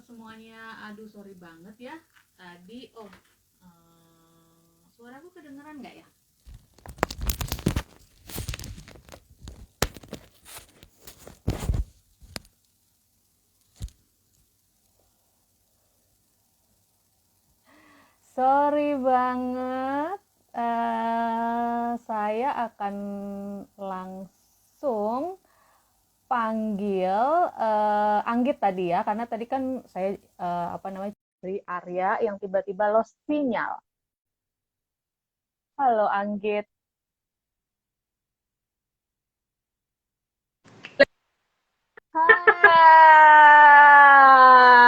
semuanya. Aduh, sorry banget ya. Tadi, suaraku kedengeran nggak ya? Sorry banget. Saya akan langsung panggil Anggit tadi ya, karena tadi kan saya dari area yang tiba-tiba lost sinyal. Halo Anggit.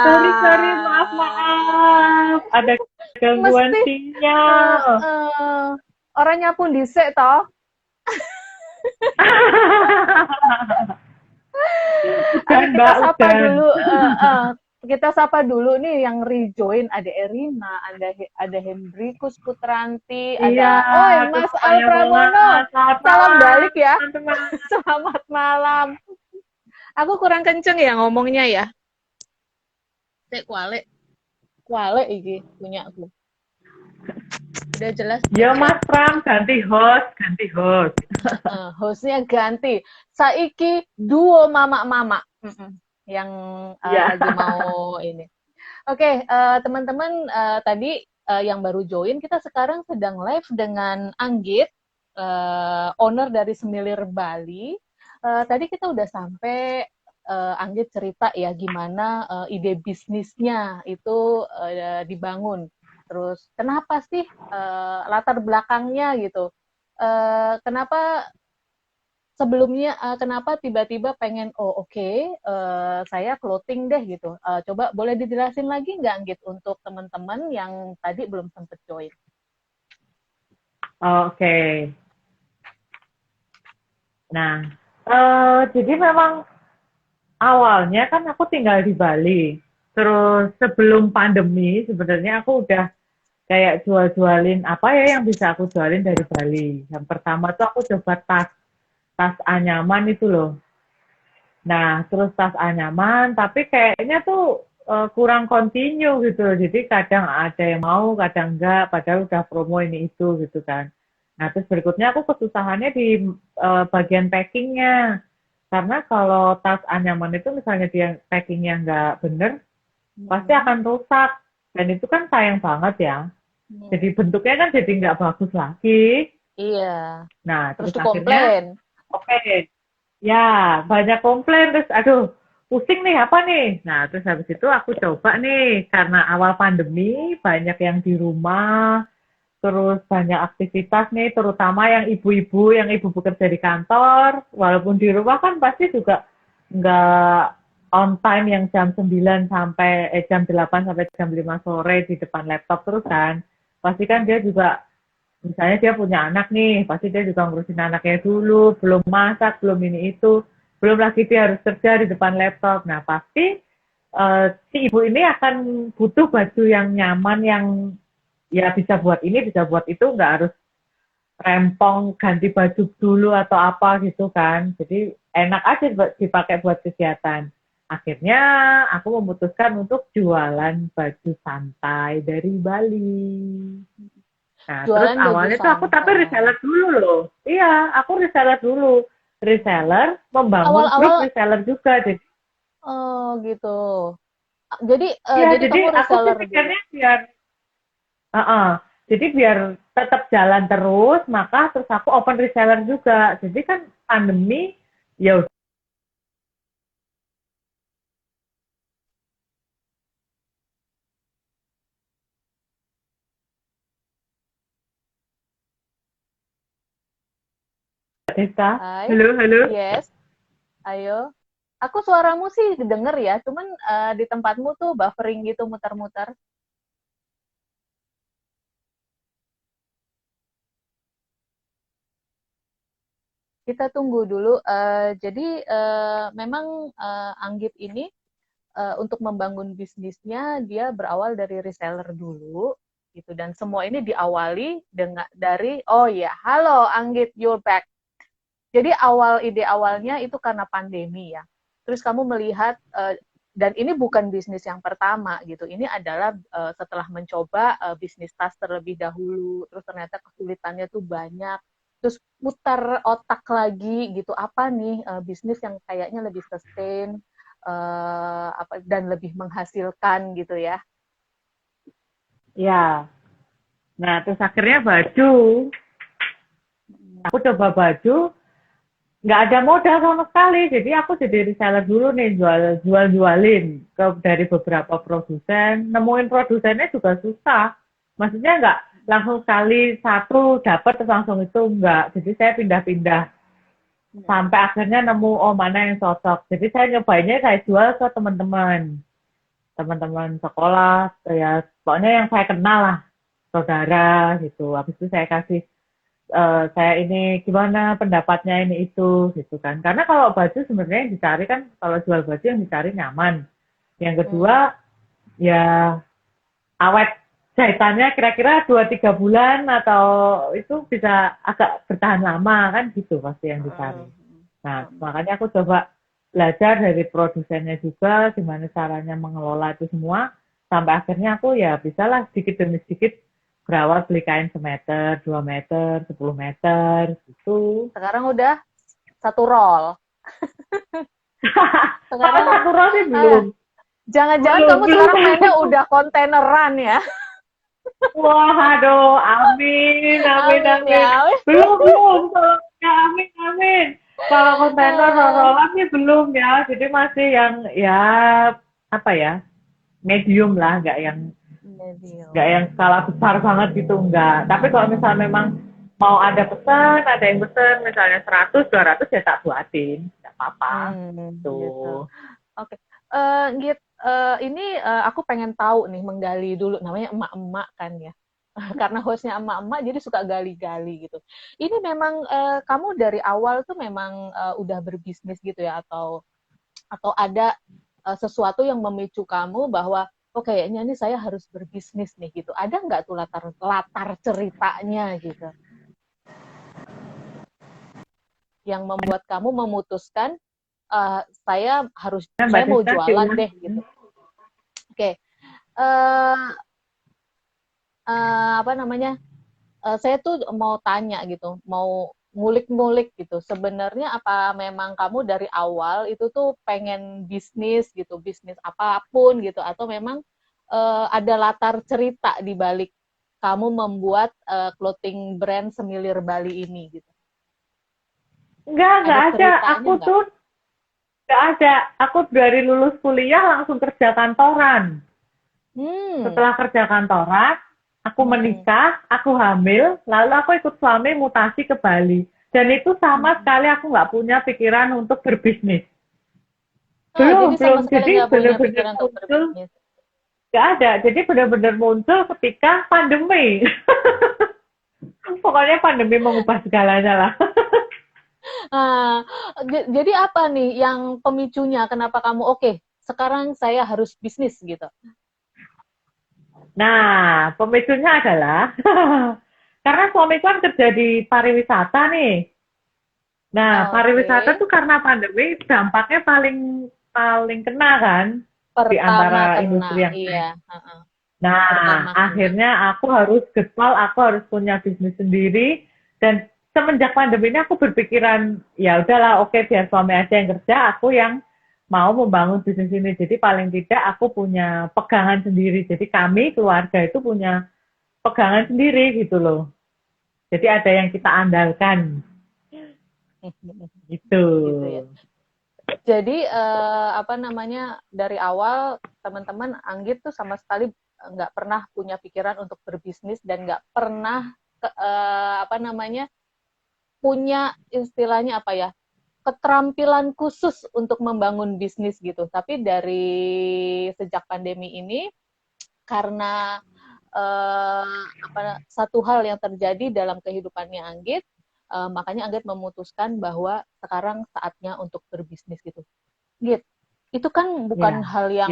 Sorry, maaf. Ada gangguan Mesti sinyal. orangnya pun dhisik toh. Udah, Ayo kita Mbak, sapa udah. dulu. Kita sapa dulu nih yang rejoin, ada Erina, ada Hendrikus Putranti, Iya, ada Mas terus Al saya Pramono. banget. Selamat Salam malam, balik ya. teman-teman. Selamat malam. Aku kurang kenceng ya ngomongnya ya. Cek kuale. Kuale iki punya aku. Udah jelas Ya, belum ya? Mas Pram, ganti host, ganti host. Hostnya ganti. Saiki duo mama-mama. Yang Iya. lagi mau ini. Oke, teman-teman, tadi yang baru join, kita sekarang sedang live dengan Anggit, owner dari Semilir Bali. Tadi kita udah sampai Anggit cerita ya gimana ide bisnisnya itu dibangun. Terus kenapa sih latar belakangnya gitu? Kenapa sebelumnya kenapa tiba-tiba pengen saya clothing deh gitu. Coba boleh dijelasin lagi nggak Anggit untuk teman-teman yang tadi belum sempet join. Oke. Nah, jadi memang awalnya kan aku tinggal di Bali. Terus sebelum pandemi, sebenarnya aku udah kayak jual-jualin apa ya yang bisa aku jualin dari Bali. Yang pertama tuh aku coba tas anyaman itu loh. Nah, terus tas anyaman, tapi kayaknya tuh kurang continue gitu loh. Jadi kadang ada yang mau, kadang enggak, padahal udah promo ini itu gitu kan. Nah, terus berikutnya aku kesusahannya di bagian packingnya. Karena kalau tas anyaman itu misalnya dia packingnya nggak bener, pasti Hmm. akan rusak. Dan itu kan sayang banget ya. Jadi Hmm. bentuknya kan jadi nggak bagus lagi. Iya. Nah, Terus terus tuh akhirnya, komplain. oke, ya banyak komplain. Terus, aduh, pusing nih apa nih? Nah, terus habis itu aku coba nih, karena awal pandemi banyak yang di rumah, terus banyak aktivitas nih, terutama yang ibu-ibu, yang ibu bekerja di kantor, walaupun di rumah kan pasti juga nggak on time yang jam 8 sampai jam 5 sore di depan laptop terus kan. Pasti kan dia juga, misalnya dia punya anak nih, pasti dia juga ngurusin anaknya dulu, belum masak, belum ini itu, belum lagi dia harus kerja di depan laptop. Nah, pasti si ibu ini akan butuh baju yang nyaman, yang ya bisa buat ini, bisa buat itu, nggak harus rempong ganti baju dulu atau apa gitu kan. Jadi enak aja dipakai buat kegiatan. Akhirnya aku memutuskan untuk jualan baju santai dari Bali. Nah, terus Jualan baju awalnya tuh aku tapi santai. reseller dulu loh. Iya, aku reseller dulu. Reseller, membangun grup Awal-awal reseller juga. Jadi, gitu. Jadi ya, jadi jadi kamu aku sih reseller dulu. pikirnya biar, jadi biar tetap jalan terus, maka terus aku open reseller juga. Jadi kan pandemi, ya udah Desta. Hai. Halo, halo. Yes. Ayo. Aku suaramu sih denger ya, cuman di tempatmu tuh buffering gitu muter-muter. Kita tunggu dulu. Jadi memang Anggit ini untuk membangun bisnisnya dia berawal dari reseller dulu gitu dan semua ini diawali dengan dari halo Anggit, you're back. Jadi ide awalnya itu karena pandemi ya. Terus kamu melihat Dan ini bukan bisnis yang pertama gitu. Ini adalah setelah mencoba bisnis tas terlebih dahulu, terus ternyata kesulitannya tuh banyak. Terus putar otak lagi gitu, apa nih bisnis yang kayaknya lebih sustain dan lebih menghasilkan gitu ya. Ya. Nah, terus akhirnya baju. Aku coba baju, nggak ada modal sama sekali. Jadi aku jadi reseller dulu nih, jualin dari beberapa produsen. Nemuin produsennya juga susah. Maksudnya nggak langsung sekali satu dapat terus langsung itu enggak. Jadi saya pindah-pindah sampai akhirnya nemu oh mana yang cocok. Jadi saya nyobainnya saya jual ke teman-teman sekolah, ya pokoknya yang saya kenal lah, saudara gitu. Habis itu saya kasih saya ini gimana pendapatnya ini itu gitu kan. Karena kalau baju sebenarnya yang dicari kan kalau jual baju yang dicari nyaman. Yang kedua ya awet jahitannya kira-kira 2-3 bulan atau itu bisa agak bertahan lama kan gitu pasti yang dicari. Nah, makanya aku coba belajar dari produsennya juga gimana caranya mengelola itu semua sampai akhirnya aku ya bisalah sedikit demi sedikit berawal beli kain semeter, 2 meter, 10 meter gitu. Sekarang udah satu roll. Kalau Sekarang satu roll sih belum. jangan-jangan Belum, kamu belum. sekarang mainnya udah kontaineran ya? Wah, aduh, amin, amin, Amin amin. ya. Belum, belum. Ya, amin, amin. Kalau kontainer roll-rollan sih belum ya. Jadi masih yang ya apa ya medium lah, nggak yang skala besar banget gitu enggak. Tapi kalau misalnya memang mau ada pesan, ada yang pesan misalnya 100, 200 ya tak buatin, nggak apa-apa. Gitu. Tuh. Oke. Git, ini aku pengen tahu nih, menggali dulu, namanya emak-emak kan ya. Karena hostnya emak-emak, jadi suka gali-gali gitu. Ini memang kamu dari awal tuh memang udah berbisnis gitu ya, atau ada sesuatu yang memicu kamu bahwa oh kayaknya ini saya harus berbisnis nih gitu. Ada nggak tuh latar ceritanya gitu yang membuat kamu memutuskan Mbak saya mau Siska jualan gimana? deh gitu. Oke, uh, apa namanya? Saya tuh mau tanya gitu, mau ngulik-ngulik gitu. Sebenarnya apa memang kamu dari awal itu tuh pengen bisnis gitu, bisnis apapun gitu, atau memang ada latar cerita di balik kamu membuat clothing brand Semilir Bali ini gitu? Nggak Ada ada. ceritanya Aku nggak? tuh nggak ada. Aku dari lulus kuliah langsung kerja kantoran. Hmm. Setelah kerja kantoran, aku Hmm. menikah, aku hamil, lalu aku ikut suami mutasi ke Bali. Dan itu sama Hmm. sekali aku nggak punya pikiran untuk berbisnis. Oh, Belum, jadi sama belum. sekali Jadi nggak punya benar-benar pikiran untuk muncul, berbisnis. nggak ada. Jadi benar-benar muncul ketika pandemi. Pokoknya pandemi mengubah segalanya lah. Nah, jadi apa nih yang pemicunya? Kenapa kamu oke? Sekarang saya harus bisnis gitu. Nah, pemicunya adalah karena suamiku kan kerja di pariwisata nih. Nah, pariwisata Oke. tuh karena pandemi dampaknya paling paling kena kan di Pertama antara kena, industri yang iya. lain. Nah, Pertama kena. akhirnya aku harus getol, aku harus punya bisnis sendiri dan semenjak pandemi ini aku berpikiran ya udahlah oke biar suami aja yang kerja, aku yang mau membangun bisnis ini. Jadi paling tidak aku punya pegangan sendiri. Jadi kami keluarga itu punya pegangan sendiri gitu loh. Jadi ada yang kita andalkan gitu. Gitu ya. Jadi apa namanya, dari awal teman-teman Anggit tuh sama sekali nggak pernah punya pikiran untuk berbisnis dan nggak pernah apa namanya, punya istilahnya apa ya, keterampilan khusus untuk membangun bisnis gitu. Tapi dari sejak pandemi ini, karena satu hal yang terjadi dalam kehidupannya Anggit, makanya Anggit memutuskan bahwa sekarang saatnya untuk berbisnis gitu. Git, itu kan bukan Ya, hal ya.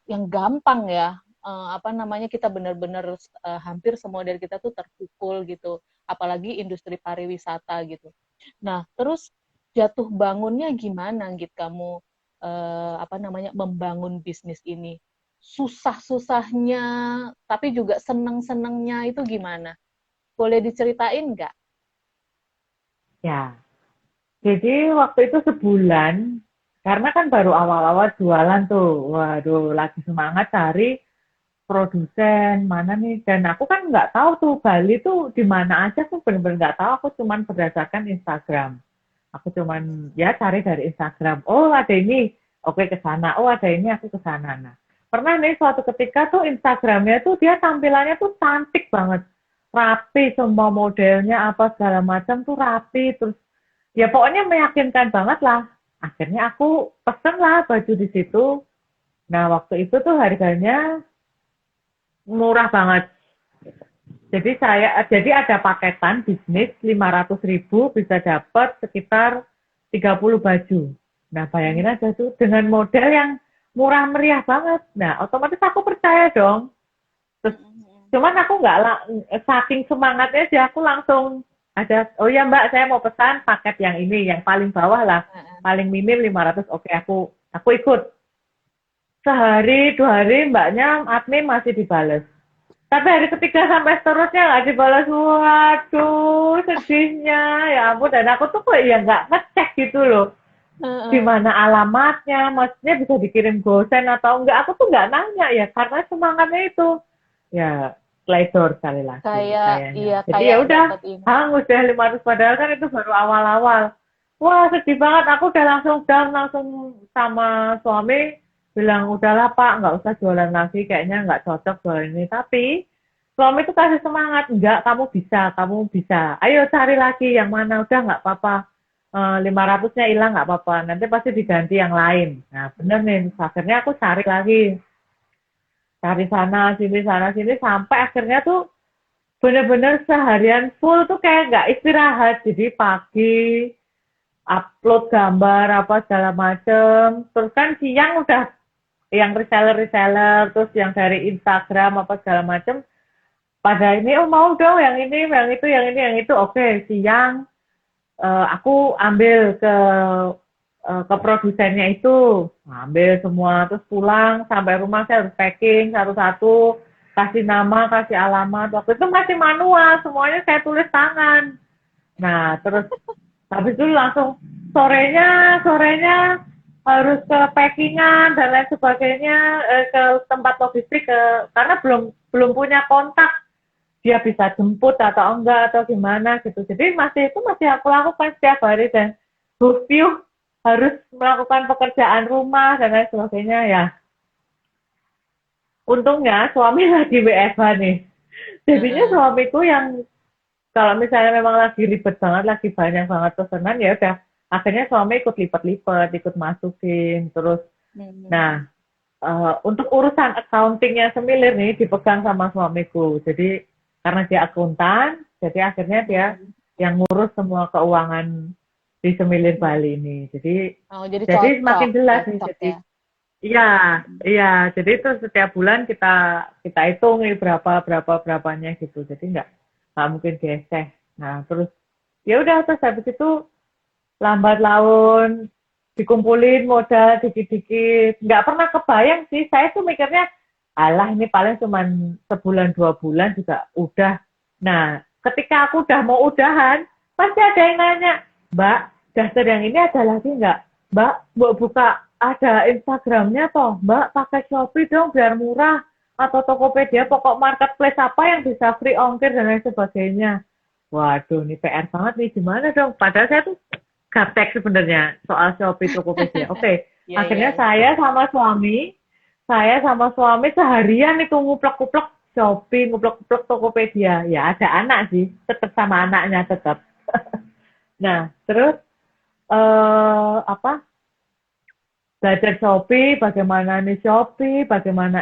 yang gampang ya. Apa namanya, kita benar-benar hampir semua dari kita tuh terpukul gitu, apalagi industri pariwisata gitu. Nah, terus jatuh bangunnya gimana gitu kamu? membangun bisnis ini? Susah-susahnya, tapi juga seneng-senengnya itu gimana? Boleh diceritain nggak? Ya, jadi waktu itu sebulan, karena kan baru awal-awal jualan tuh, waduh lagi semangat cari produsen mana nih, dan aku kan nggak tahu tuh Bali tuh di mana aja, aku bener-bener nggak tahu, aku cuman berdasarkan Instagram. Aku cuman ya cari dari Instagram, oh ada ini, oke ke sana, oh ada ini, aku ke sana. Nah, pernah nih suatu ketika tuh Instagramnya tuh dia tampilannya tuh cantik banget, rapi, semua modelnya apa segala macam tuh rapi, terus ya pokoknya meyakinkan banget lah. Akhirnya aku pesen lah baju di situ. Nah waktu itu tuh harganya murah banget. Jadi ada paketan bisnis 500.000 bisa dapat sekitar 30 baju. Nah bayangin aja tuh dengan model yang murah meriah banget. Nah otomatis aku percaya dong. Terus cuman aku nggak saking semangatnya sih aku langsung oh ya Mbak saya mau pesan paket yang ini yang paling bawah lah, paling minim 500. Oke aku ikut. Sehari 2 hari mbaknya admin masih dibales. Tapi hari ketiga sampai seterusnya nggak dibalas. Waduh, sedihnya. Ya ampun, dan aku tuh kok ya nggak ngecek gitu loh. Di mana alamatnya, maksudnya bisa dikirim gosen atau enggak. Aku tuh nggak nanya ya, karena semangatnya itu. Ya, teledor sekali lagi kayaknya. Jadi ya udah, hangus deh 500. Padahal kan itu baru awal-awal. Wah, sedih banget. Aku udah langsung down, langsung sama suami bilang udahlah Pak nggak usah jualan lagi, kayaknya nggak cocok jualan ini. Tapi suami itu kasih semangat, enggak kamu bisa, ayo cari lagi yang mana, udah nggak apa-apa, 500-nya hilang nggak apa-apa, nanti pasti diganti yang lain. Nah bener nih, akhirnya aku cari lagi, cari sana sini sampai akhirnya tuh bener-bener seharian full tuh kayak nggak istirahat. Jadi pagi upload gambar apa segala macem, terus kan siang udah yang reseller, terus yang dari Instagram apa segala macem, pada ini oh mau dong yang ini, yang itu, yang ini, yang itu. Oke, siang aku ambil ke produsennya itu, ambil semua, terus pulang sampai rumah saya harus packing satu-satu, kasih nama, kasih alamat. Waktu itu masih manual, semuanya saya tulis tangan. Nah, terus habis itu langsung sorenya harus ke packingan dan lain sebagainya, ke tempat logistik, karena belum punya kontak dia bisa jemput atau enggak atau gimana gitu. Jadi masih aku lakukan setiap hari, dan review harus melakukan pekerjaan rumah dan lain sebagainya ya. Untungnya suami lagi WFH nih. Jadinya suamiku yang kalau misalnya memang lagi ribet banget, lagi banyak banget pesanan, ya udah akhirnya suami ikut lipat-lipat, ikut masukin terus. Nah, untuk urusan accountingnya Semilir nih dipegang sama suamiku. Jadi karena dia akuntan, jadi akhirnya dia yang ngurus semua keuangan di Semilir Bali ini. Jadi semakin jelas nih. Jadi iya. Jadi itu setiap bulan kita hitung nih berapanya gitu. Jadi nggak mungkin geseh. Nah terus ya udah, terus habis itu lambat laun dikumpulin modal dikit-dikit. Nggak pernah kebayang sih, saya tuh mikirnya alah ini paling cuma sebulan 2 bulan juga udah. Nah ketika aku udah mau udahan, pasti ada yang nanya, Mbak daster yang ini ada lagi nggak? Mbak mau buka ada Instagramnya toh, Mbak pakai Shopee dong biar murah, atau Tokopedia, pokok marketplace apa yang bisa free ongkir dan lain sebagainya. Waduh, ini PR banget nih, gimana dong? Padahal saya tuh gaptek sebenarnya soal Shopee, Tokopedia. Oke, akhirnya saya sama suami seharian itu nguplek-nguplek Shopee, nguplek-nguplek Tokopedia. Ya ada anak sih, tetap sama anaknya tetap. Nah, terus belajar Shopee, bagaimana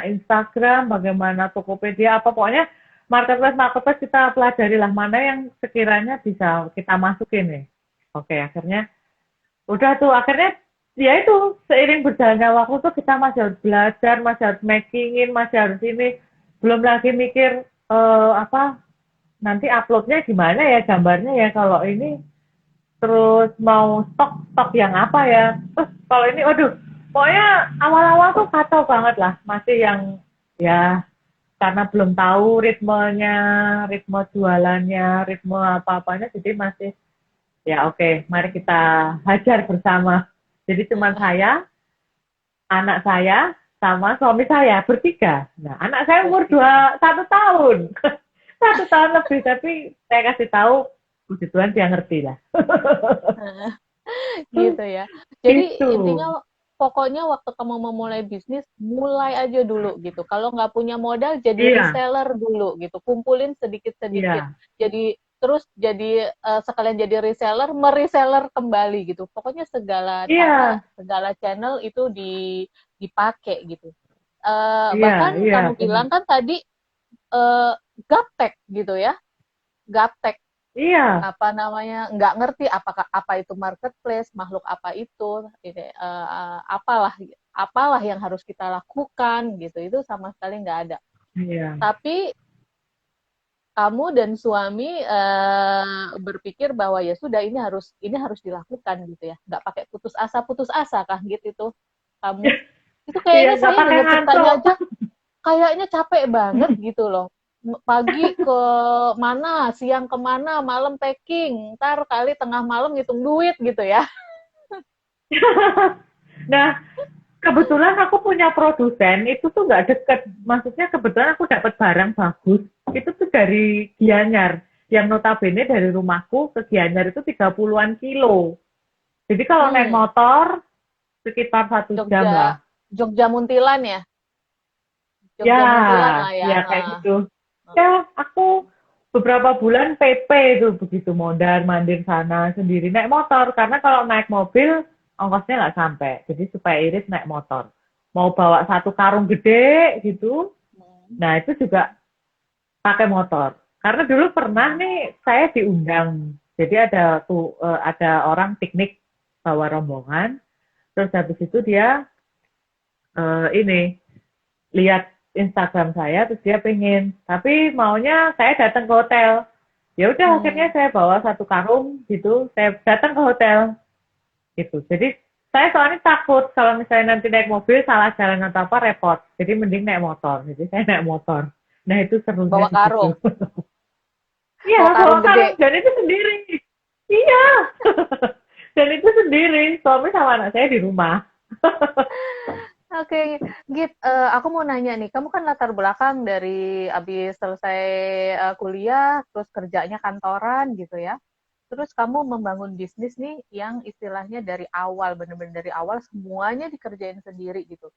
Instagram, bagaimana Tokopedia, apa pokoknya marketplace kita pelajari lah, mana yang sekiranya bisa kita masukin nih. Oke, akhirnya udah tuh, akhirnya ya itu seiring berjalannya waktu tuh kita masih harus belajar, masih harus makingin, masih harus ini, belum lagi mikir nanti uploadnya gimana ya gambarnya ya, kalau ini terus mau stok yang apa ya, terus kalau ini waduh Pokoknya awal-awal tuh kacau banget lah, masih yang ya karena belum tahu ritmenya, ritme jualannya, ritme apa-apanya, jadi masih ya oke, mari kita hajar bersama. Jadi cuma saya, anak saya, sama suami saya bertiga. Nah, anak saya umur 1 tahun, 1 tahun lebih, tapi saya kasih tahu, puji Tuhan dia ngerti lah. Gitu ya. Jadi Gitu. intinya pokoknya waktu kamu memulai bisnis, mulai aja dulu gitu. Kalau nggak punya modal, jadi Iya, reseller dulu gitu. Kumpulin sedikit-sedikit. iya, Jadi terus jadi sekalian jadi reseller, mereseller kembali gitu. Pokoknya segala cara, iya, segala channel itu dipakai gitu. iya, Bahkan iya, kamu benar. bilang kan tadi gaptek gitu ya, gaptek Iya, apa namanya nggak ngerti apakah apa itu marketplace makhluk apa itu ini apalah apalah yang harus kita lakukan gitu itu sama sekali nggak ada iya, tapi kamu dan suami berpikir bahwa ya sudah ini harus dilakukan gitu ya nggak pakai putus asa kah gitu itu kamu itu iya, kayaknya nggak saya pakai dengar ceritanya ngantuk. aja kayaknya capek banget gitu loh. Pagi ke mana, siang kemana, malam packing, ntar kali tengah malam ngitung duit gitu ya. Nah, kebetulan aku punya produsen, itu tuh nggak deket. Maksudnya kebetulan aku dapat barang bagus, itu tuh dari Gianyar. Yang notabene dari rumahku ke Gianyar itu 30-an kilo. Jadi kalau naik Hmm, motor, sekitar 1 jam Jogja, lah. Jogja Muntilan ya, Ya, Jogja Muntilan lah ya. ya kayak gitu. Ya, aku beberapa bulan PP itu begitu mondar mandir sana sendiri naik motor karena kalau naik mobil ongkosnya nggak sampai. Jadi supaya iris naik motor. Mau bawa satu karung gede gitu, nah itu juga pakai motor. Karena dulu pernah nih saya diundang. Jadi ada tuh ada orang piknik bawa rombongan. Terus habis itu dia ini lihat Instagram saya terus dia pengen tapi maunya saya datang ke hotel ya udah akhirnya Hmm. saya bawa satu karung gitu saya datang ke hotel gitu jadi saya soalnya takut kalau misalnya nanti naik mobil salah jalan atau apa repot jadi mending naik motor jadi saya naik motor nah itu serunya Bawa di situ karung, iya bawa bawa karung karung gede. dan itu sendiri iya dan itu sendiri suami sama anak saya di rumah. Oke, Git, aku mau nanya nih, kamu kan latar belakang dari abis selesai kuliah, terus kerjanya kantoran gitu ya. Terus kamu membangun bisnis nih yang istilahnya dari awal, bener-bener dari awal semuanya dikerjain sendiri gitu.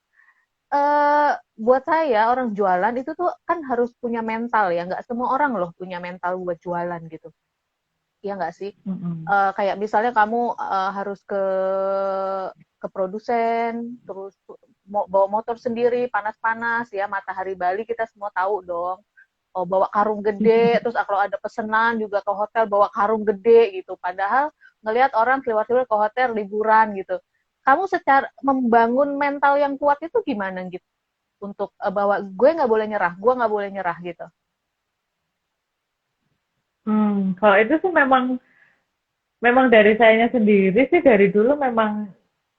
Buat saya orang jualan itu tuh kan harus punya mental ya, nggak semua orang loh punya mental buat jualan gitu. Iya nggak sih? Mm-mm. Kayak misalnya kamu harus ke produsen, terus mau bawa motor sendiri panas-panas ya matahari Bali kita semua tahu dong. Oh, bawa karung gede, terus kalau ada pesanan juga ke hotel bawa karung gede gitu. Padahal ngelihat orang keluar-keluar ke hotel liburan gitu. Kamu secara membangun mental yang kuat itu gimana gitu? Untuk bahwa gue nggak boleh nyerah, gue nggak boleh nyerah gitu. Kalau itu sih memang memang dari sayanya sendiri sih dari dulu memang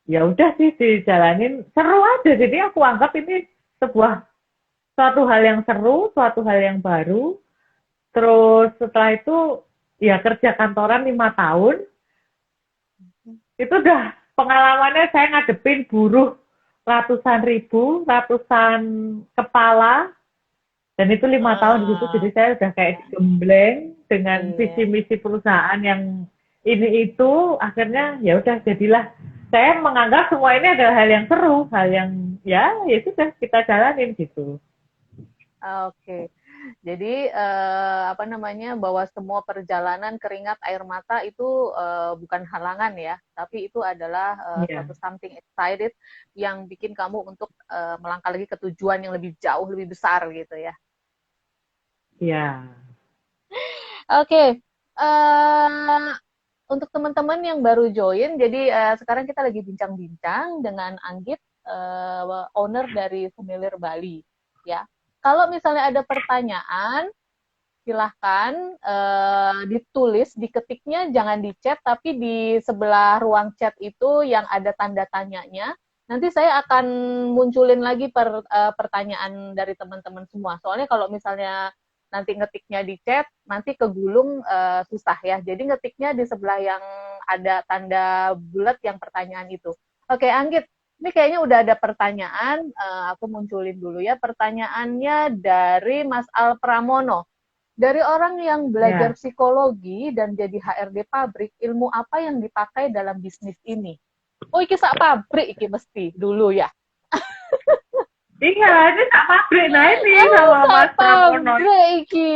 ya udah sih dijalanin seru aja jadi aku anggap ini sebuah suatu hal yang seru suatu hal yang baru terus setelah itu ya kerja kantoran 5 tahun itu udah pengalamannya saya ngadepin buruh ratusan ribu ratusan kepala dan itu 5 tahun di situ Ah, jadi saya udah kayak digembleng dengan visi iya. misi perusahaan yang ini itu akhirnya ya udah jadilah saya menganggap semua ini adalah hal yang seru hal yang ya sudah kita jalanin gitu. Oke. Jadi apa namanya bahwa semua perjalanan keringat air mata itu bukan halangan ya, tapi itu adalah suatu Iya, something excited yang bikin kamu untuk melangkah lagi ke tujuan yang lebih jauh lebih besar gitu ya. iya, Oke. eh untuk teman-teman yang baru join, jadi sekarang kita lagi bincang-bincang dengan Anggit, owner dari Familiar Bali, ya. Kalau misalnya ada pertanyaan, silahkan ditulis, diketiknya jangan di chat, tapi di sebelah ruang chat itu yang ada tanda tanyanya. Nanti saya akan munculin lagi pertanyaan dari teman-teman semua. Soalnya kalau misalnya nanti ngetiknya di chat, nanti kegulung susah ya. Jadi ngetiknya di sebelah yang ada tanda bulat yang pertanyaan itu. Oke, Anggit, ini kayaknya udah ada pertanyaan. Aku munculin dulu ya. Pertanyaannya dari Mas Al Pramono. Dari orang yang belajar Ya. psikologi dan jadi HRD pabrik, ilmu apa yang dipakai dalam bisnis ini? Oh, iki sak pabrik iki mesti dulu ya. Iya, ini sak pabrik. Nah ini Oh, sama sak Mas Pramono. pabrik iki.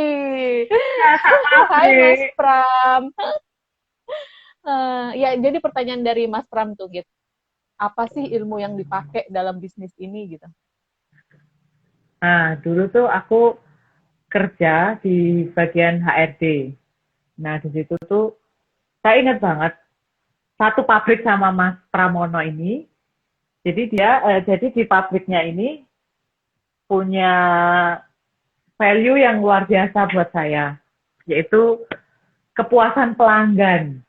Ya, sak Hai Mas pabrik. Pram. Ya, jadi pertanyaan dari Mas Pram tuh gitu. Apa sih ilmu yang dipakai dalam bisnis ini gitu? Nah, dulu tuh aku kerja di bagian HRD. Nah, di situ tuh saya ingat banget satu pabrik sama Mas Pramono ini. Jadi di pabriknya ini punya value yang luar biasa buat saya, yaitu kepuasan pelanggan.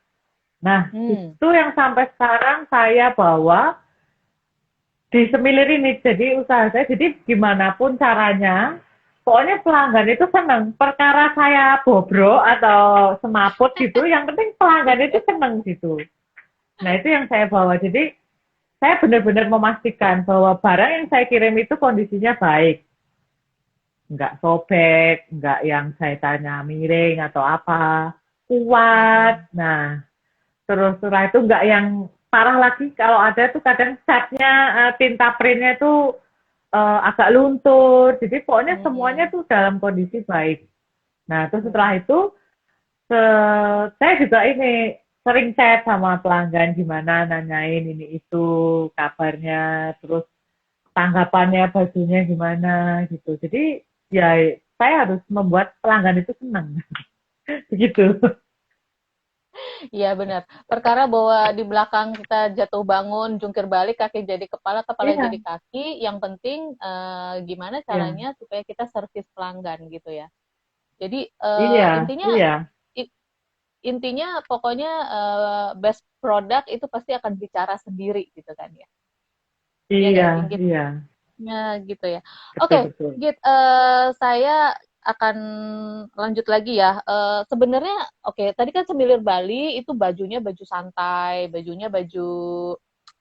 Nah, itu yang sampai sekarang saya bawa di Semilir ini. Jadi usaha saya, jadi gimana pun caranya, pokoknya pelanggan itu seneng. Perkara saya bobrok atau semaput gitu, yang penting pelanggan itu seneng gitu. Nah, itu yang saya bawa. Jadi saya benar-benar memastikan bahwa barang yang saya kirim itu kondisinya baik. Nggak sobek, nggak yang saya tanya miring atau apa. Kuat. Nah, terus setelah itu nggak yang parah lagi. Kalau ada tuh kadang catnya, tinta printnya itu agak luntur. Jadi pokoknya semuanya tuh dalam kondisi baik. Nah, terus setelah itu saya juga ini sering chat sama pelanggan gimana, nanyain ini itu kabarnya, terus tanggapannya bajunya gimana gitu. Jadi ya saya harus membuat pelanggan itu senang. Begitu. Iya benar. Perkara bahwa di belakang kita jatuh bangun, jungkir balik, kaki jadi kepala, kepala jadi Iya, kaki. Yang penting gimana iya, caranya supaya kita servis pelanggan gitu ya. Jadi iya, intinya iya, intinya pokoknya best product itu pasti akan bicara sendiri gitu kan ya. Iya iya, nggak sih Git? iya, Ya, gitu ya. betul Oke, betul. Git, saya akan lanjut lagi ya. Sebenarnya, oke, tadi kan Semilir Bali itu bajunya baju santai, bajunya baju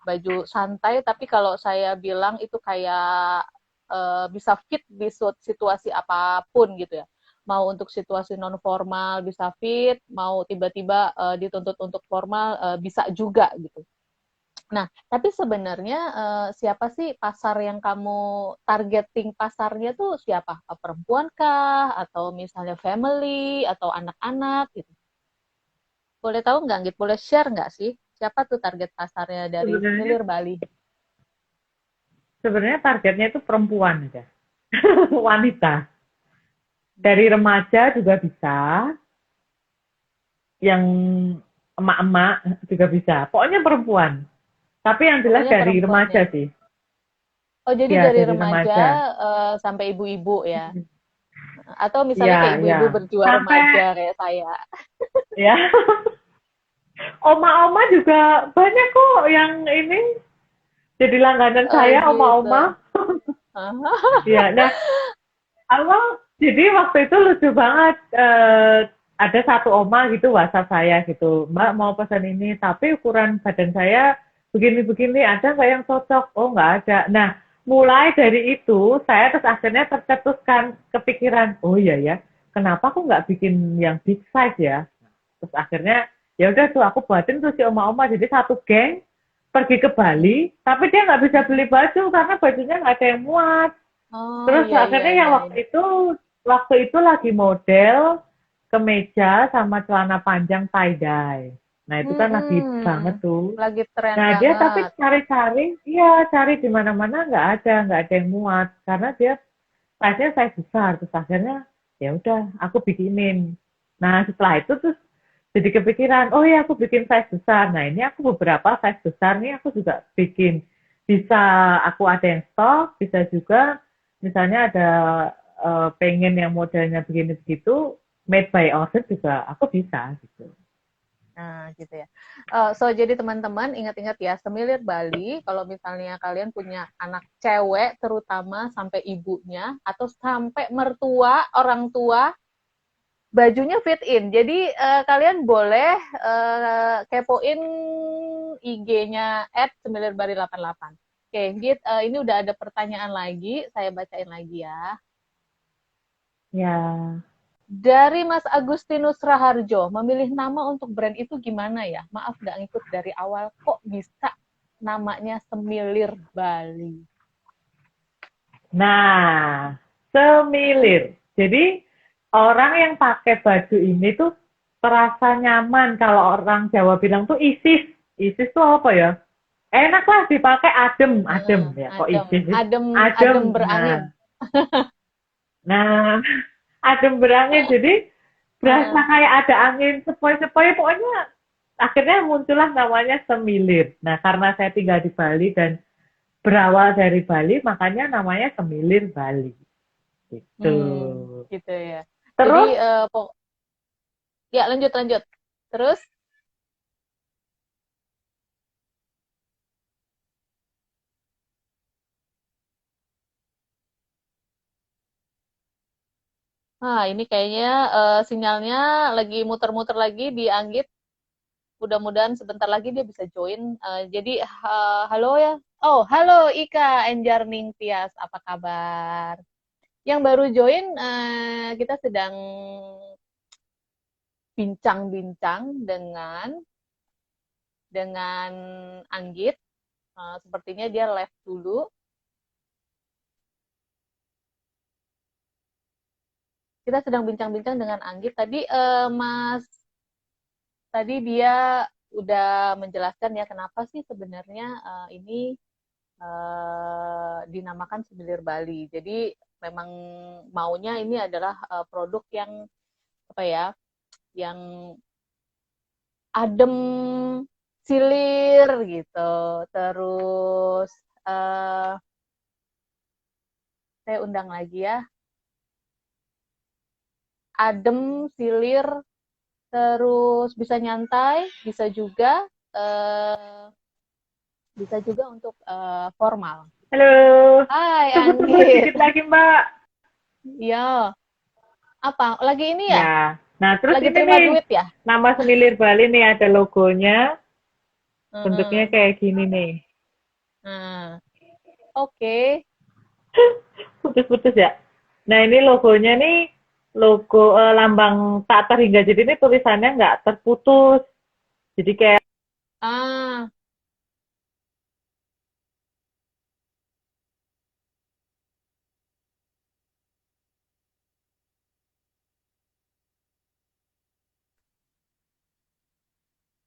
baju santai, tapi kalau saya bilang itu kayak bisa fit di situasi apapun gitu ya. Mau untuk situasi non formal bisa fit, mau tiba-tiba dituntut untuk formal bisa juga gitu. Nah, tapi sebenarnya siapa sih pasar yang kamu targeting pasarnya tuh siapa? Perempuan kah? Atau misalnya family? Atau anak-anak gitu? Boleh tahu nggak, Git? Boleh share nggak sih? Siapa tuh target pasarnya dari Sebenarnya Semilir Bali? sebenarnya targetnya itu perempuan aja. Wanita. Dari remaja juga bisa, yang emak-emak juga bisa. Pokoknya perempuan. Tapi yang jelas Pokoknya dari perempuan remaja ya. sih. Oh, jadi Ya, dari dari remaja remaja. sampai ibu-ibu ya? Atau misalnya kayak Ya, ibu-ibu ya. berjuang remaja Sampai kayak saya? ya, oma-oma juga banyak kok yang ini jadi langganan Oh saya, gitu. oma-oma. Ya, nah awal jadi waktu itu lucu banget. Ada satu oma gitu WhatsApp saya gitu, Mbak mau pesan ini, tapi ukuran badan saya begini-begini, ada nggak yang cocok? Oh nggak ada. Nah mulai dari itu saya terus akhirnya tercetuskan kepikiran, oh iya ya, kenapa aku nggak bikin yang big size ya? Terus akhirnya ya udah tuh aku buatin tuh si oma-oma jadi satu geng pergi ke Bali, tapi dia nggak bisa beli baju karena bajunya nggak ada yang muat. Oh Terus iya iya akhirnya yang iya. waktu itu lagi model kemeja sama celana panjang tie dye. Nah itu kan lagi banget Hmm, tuh. lagi tren Nah dia tapi banget. cari-cari, iya cari di mana-mana nggak ada yang muat karena dia size-nya size besar. Terus akhirnya ya udah aku bikinin. Nah setelah itu terus jadi kepikiran, oh ya aku bikin size besar. Nah ini aku beberapa size besar nih aku juga bikin. Bisa aku ada yang stok, bisa juga misalnya ada pengen yang modelnya begini begitu, made by order juga aku bisa gitu. Nah, gitu ya. Jadi teman-teman ingat-ingat ya, Semilir Bali, kalau misalnya kalian punya anak cewek, terutama sampai ibunya, atau sampai mertua, orang tua, bajunya fit in. Jadi kalian boleh kepoin IG-nya @semilirbali88. Oke, Git, ini udah ada pertanyaan lagi, saya bacain lagi ya. Ya. Dari Mas Agustinus Raharjo, memilih nama untuk brand itu gimana ya? Maaf nggak ngikut dari awal, kok bisa namanya Semilir Bali? Nah, semilir. Jadi orang yang pakai baju ini tuh terasa nyaman. Kalau orang Jawa bilang tuh isis. Isis tuh apa ya? Enak lah dipakai, adem, adem ya. Kok Adem, isis sih? adem, adem Adem. berangin. Nah, adem berangin. Jadi berasa kayak ada angin sepoi-sepoi. Pokoknya akhirnya muncullah namanya Semilir. Nah, karena saya tinggal di Bali dan berawal dari Bali, makanya namanya Semilir Bali. Gitu. Gitu ya. Jadi, Terus, ya lanjut lanjut. Terus, ini kayaknya sinyalnya lagi muter-muter lagi di Anggit. Mudah-mudahan sebentar lagi dia bisa join. Jadi, halo ya. Oh, halo Ika Enjarning Tias, apa kabar? Yang baru join, kita sedang bincang-bincang dengan Anggit. Sepertinya dia live dulu. Kita sedang bincang-bincang dengan Anggit. Tadi Mas, tadi dia udah menjelaskan ya kenapa sih sebenarnya ini dinamakan Semilir Bali. Jadi memang maunya ini adalah produk yang apa ya, yang adem, silir gitu. Terus uh, saya undang lagi ya, adem, silir, terus bisa nyantai, uh, bisa juga untuk formal. halo. Hai Tunggu-tunggu Anggit, sedikit lagi, Mbak. ya apa? Lagi ini ya? Ya. Nah, terus Lagi ini terima nih, duit ya? nama Semilir Bali nih ada logonya. Bentuknya Uh-uh. kayak gini nih. Nah, oke. Putus-putus ya. Nah, ini logonya nih, logo lambang tak terhingga. Jadi ini tulisannya nggak terputus. Jadi kayak, Ah,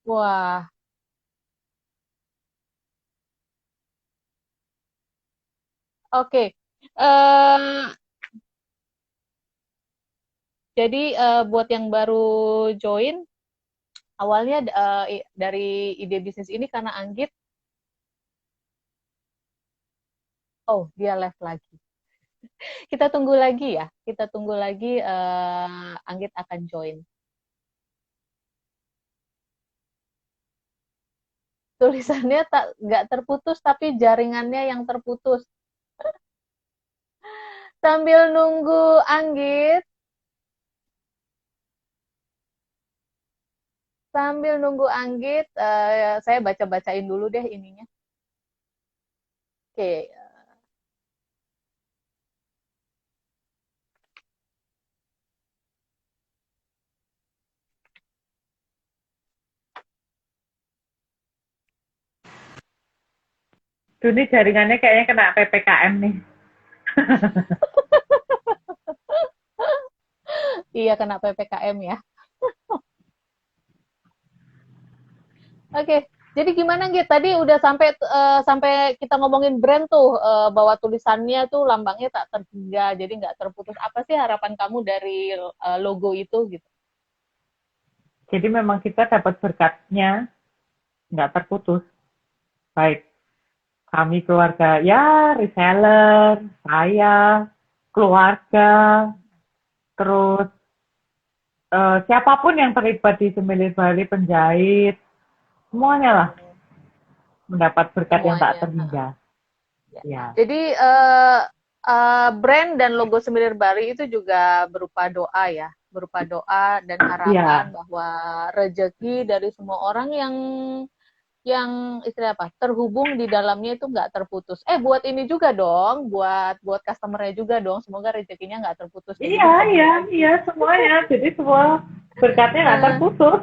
wah, oke. Jadi buat yang baru join, awalnya dari ide bisnis ini karena Anggit, oh dia live lagi. Kita tunggu lagi ya, kita tunggu lagi Anggit akan join. Tulisannya tak nggak terputus tapi jaringannya yang terputus. Sambil nunggu Anggit, saya baca-bacain dulu deh ininya. Oke, tuh nih jaringannya kayaknya kena PPKM nih. iya kena PPKM ya. Oke, jadi gimana gitu? Tadi udah sampai kita ngomongin brand tuh bahwa tulisannya tuh lambangnya tak terhingga, jadi nggak terputus. Apa sih harapan kamu dari logo itu gitu? Jadi memang kita dapat berkatnya nggak terputus. Baik kami keluarga, ya reseller, saya, keluarga, terus siapapun yang terlibat di Semilir Bali, penjahit, semuanya lah mendapat berkat yang tak Semuanya. terhingga. Ya. Ya, Jadi brand dan logo Semilir Bali itu juga berupa doa ya, berupa doa dan harapan iya, bahwa rezeki dari semua orang yang istilah apa terhubung di dalamnya itu nggak terputus. Buat ini juga dong, buat customernya juga dong. Semoga rezekinya nggak terputus ya, iya, jadi bisa iya, beli lagi. iya, semuanya. Jadi semua berkatnya nggak Eh, terputus.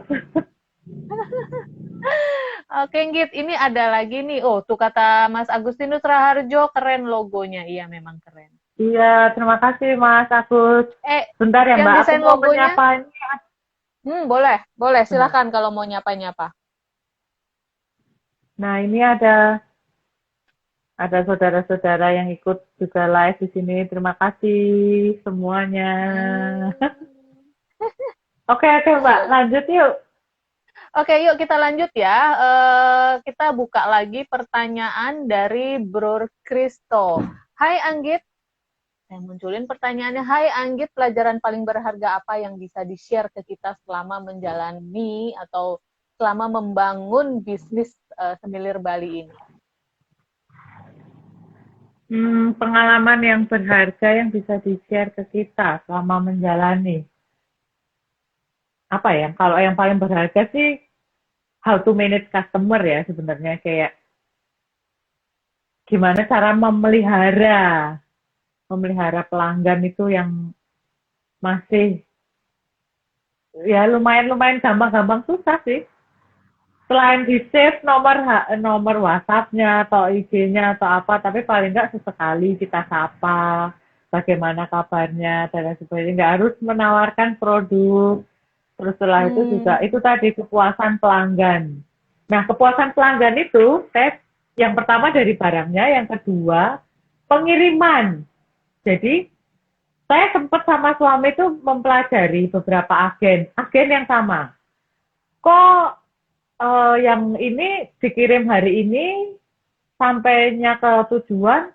Oke, Git, ini ada lagi nih. Oh, tuh kata Mas Agustinus Raharjo, keren logonya. Iya, memang keren. Iya, terima kasih Mas Agus. Eh, Bentar ya yang Mbak, aku desain mau logonya, menyapa ini. boleh, boleh. Bentar. Silakan kalau mau nyapa-nyapa. Nah, ini ada saudara-saudara yang ikut juga live di sini. Terima kasih semuanya. Hmm. Oke, oke Mbak, lanjut yuk. Oke, yuk kita lanjut ya. Kita buka lagi pertanyaan dari Bro Kristo. Hai Anggit, saya munculin pertanyaannya. Hai Anggit, pelajaran paling berharga apa yang bisa di-share ke kita selama menjalani atau selama membangun bisnis Semilir Bali ini? Pengalaman yang berharga yang bisa di-share ke kita selama menjalani. Apa ya? Kalau yang paling berharga sih how to manage customer ya sebenarnya kayak gimana cara memelihara pelanggan itu yang masih ya lumayan gampang susah sih. Selain di save nomor WhatsApp-nya atau IG-nya atau apa, tapi paling nggak sesekali kita sapa, bagaimana kabarnya dan lain sebagainya. Nggak harus menawarkan produk. Terus setelah itu juga itu Hmm. tadi kepuasan pelanggan. Nah, kepuasan pelanggan itu yang pertama dari barangnya, yang kedua pengiriman. Jadi saya sempat sama suami itu mempelajari beberapa agen yang sama. Kok yang ini dikirim hari ini sampainya ke tujuan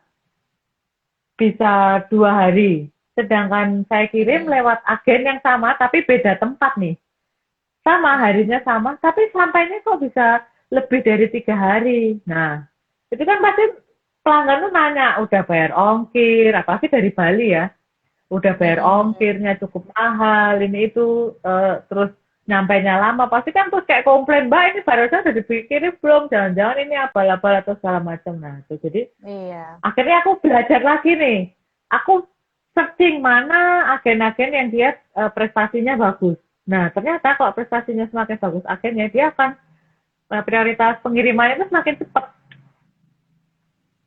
bisa 2 hari. Sedangkan saya kirim Hmm. lewat agen yang sama tapi beda tempat nih. Sama harinya sama, tapi sampainya kok bisa lebih dari 3 hari. Nah, itu kan pasti pelanggan tuh nanya, udah bayar ongkir, apalagi dari Bali ya, udah bayar Hmm. ongkirnya cukup mahal, ini itu terus nyampainya lama, pasti kan terus kayak komplain, Mbak ini barusan udah dipikirin belum, jangan-jangan ini abal-abal atau segala macam. Nah, itu jadi Iya. akhirnya aku belajar lagi nih. Aku searching mana agen-agen yang dia prestasinya bagus. Nah, ternyata kalau prestasinya semakin bagus agennya, dia akan prioritas pengirimannya itu semakin cepat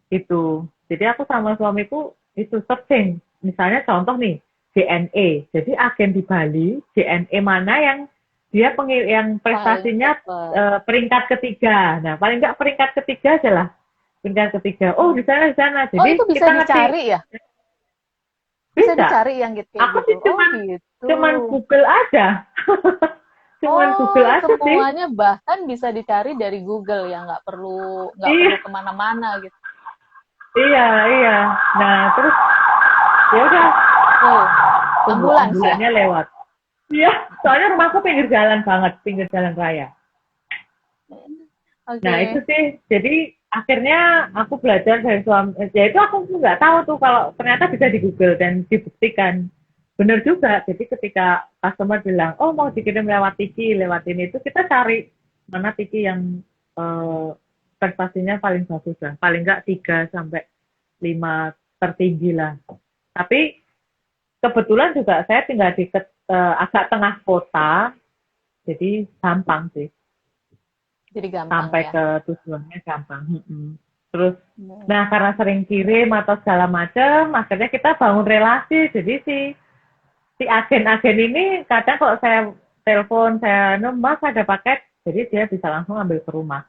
gitu. Jadi aku sama suamiku itu searching. Misalnya contoh nih, JNE. Jadi agen di Bali, JNE mana yang dia yang Paling prestasinya cepat. peringkat ketiga. Nah, paling nggak peringkat ketiga aja lah. Peringkat ketiga. Oh, Hmm. di sana. Oh, Jadi itu bisa kita ngerti dicari ya? Bisa bisa. dicari yang gitu kayak Aku gitu. sih Oh, cuman gitu. cuman Google aja. Cuman Oh, Google aja sih. semuanya bahkan bisa dicari dari Google ya, nggak perlu Iya, kemana-mana gitu. iya, iya. Nah, terus ya udah Oh, tunggu ambulans ya. ambulannya lewat. Iya, soalnya rumahku pinggir jalan banget, pinggir jalan raya. Nah, itu Oke. sih. Jadi akhirnya aku belajar dari suami. Ya itu aku nggak tahu tuh kalau ternyata bisa di Google dan dibuktikan. Benar juga. Jadi ketika customer bilang, oh mau dikirim lewat Tiki, lewat ini itu kita cari mana Tiki yang eh, prestasinya paling bagus lah. Paling nggak 3 sampai 5 tertinggi lah. Tapi kebetulan juga saya tinggal di agak tengah kota, jadi gampang sih. Jadi gampang Sampai ya. ke tujuannya gampang. Terus, Hmm. nah karena sering kirim atau segala macam, akhirnya kita bangun relasi. Jadi si agen-agen ini kadang kalau saya telepon, saya mas ada paket, jadi dia bisa langsung ambil ke rumah.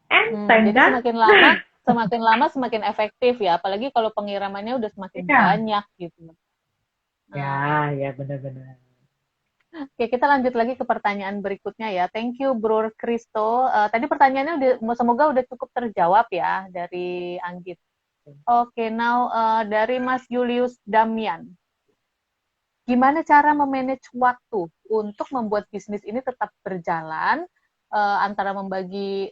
Enteng Jadi kan? semakin lama semakin efektif ya, apalagi kalau pengirimannya udah semakin Iya. banyak gitu. Nah, Ya, ya benar-benar. oke, kita lanjut lagi ke pertanyaan berikutnya ya. Thank you, Bro Kristo. Tadi pertanyaannya semoga udah cukup terjawab ya dari Anggit. Oke, now dari Mas Julius Damian. gimana cara memanage waktu untuk membuat bisnis ini tetap berjalan, antara membagi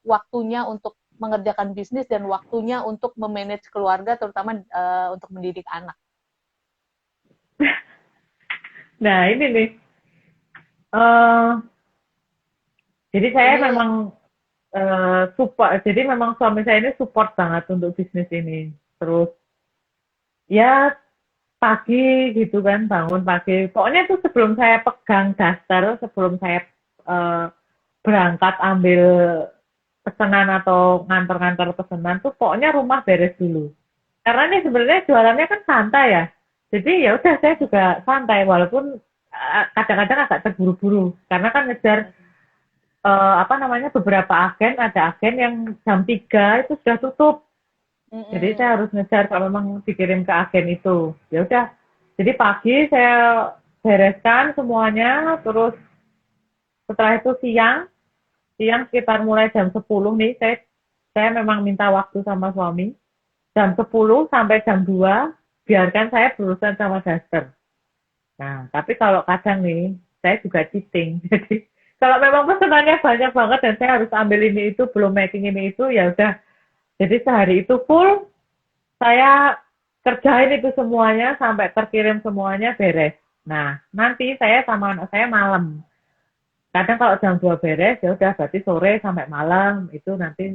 waktunya untuk mengerjakan bisnis dan waktunya untuk memanage keluarga, terutama untuk mendidik anak. Nah, ini nih. Eh, jadi saya Ini memang support. Jadi memang suami saya ini support banget untuk bisnis ini. Terus ya pagi gitu kan, bangun pagi. Pokoknya itu sebelum saya pegang daster, sebelum saya eh, berangkat ambil pesanan atau ngantor-ngantor pesanan tuh pokoknya rumah beres dulu. Karena nih sebenarnya jualannya kan santai ya. Jadi ya udah saya juga santai walaupun kadang-kadang agak terburu-buru karena kan ngejar apa namanya beberapa agen, ada agen yang jam 3 itu sudah tutup. Jadi saya harus ngejar kalau memang dikirim ke agen itu. Ya udah. Jadi pagi saya bereskan semuanya, terus setelah itu siang sekitar mulai jam 10 nih saya memang minta waktu sama suami. Jam 10 sampai jam 2 biarkan saya berurusan sama daster. Nah, tapi kalau kadang nih saya juga cheating. Jadi kalau memang pesenannya banyak banget dan saya harus ambil ini itu belum making ini itu ya udah. Jadi sehari itu full saya kerjain itu semuanya sampai terkirim semuanya beres. Nah, nanti saya sama anak saya malam. Kadang kalau jam 2 beres ya udah berarti sore sampai malam itu nanti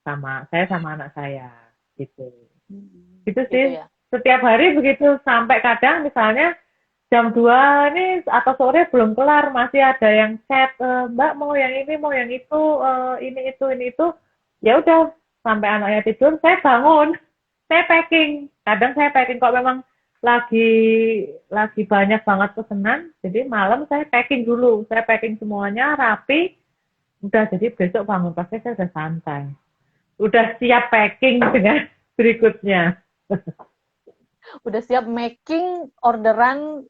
sama anak saya gitu. Gitu gitu sih. ya. Setiap hari begitu sampai kadang misalnya jam 2 ini atau sore belum kelar masih ada yang chat Mbak mau yang ini mau yang itu ini itu ya udah sampai anaknya tidur saya bangun saya packing kadang saya packing kalau memang lagi banyak banget pesanan jadi malam saya packing semuanya rapi udah jadi besok bangun pasti saya udah santai udah siap packing dengan berikutnya. Udah siap making orderan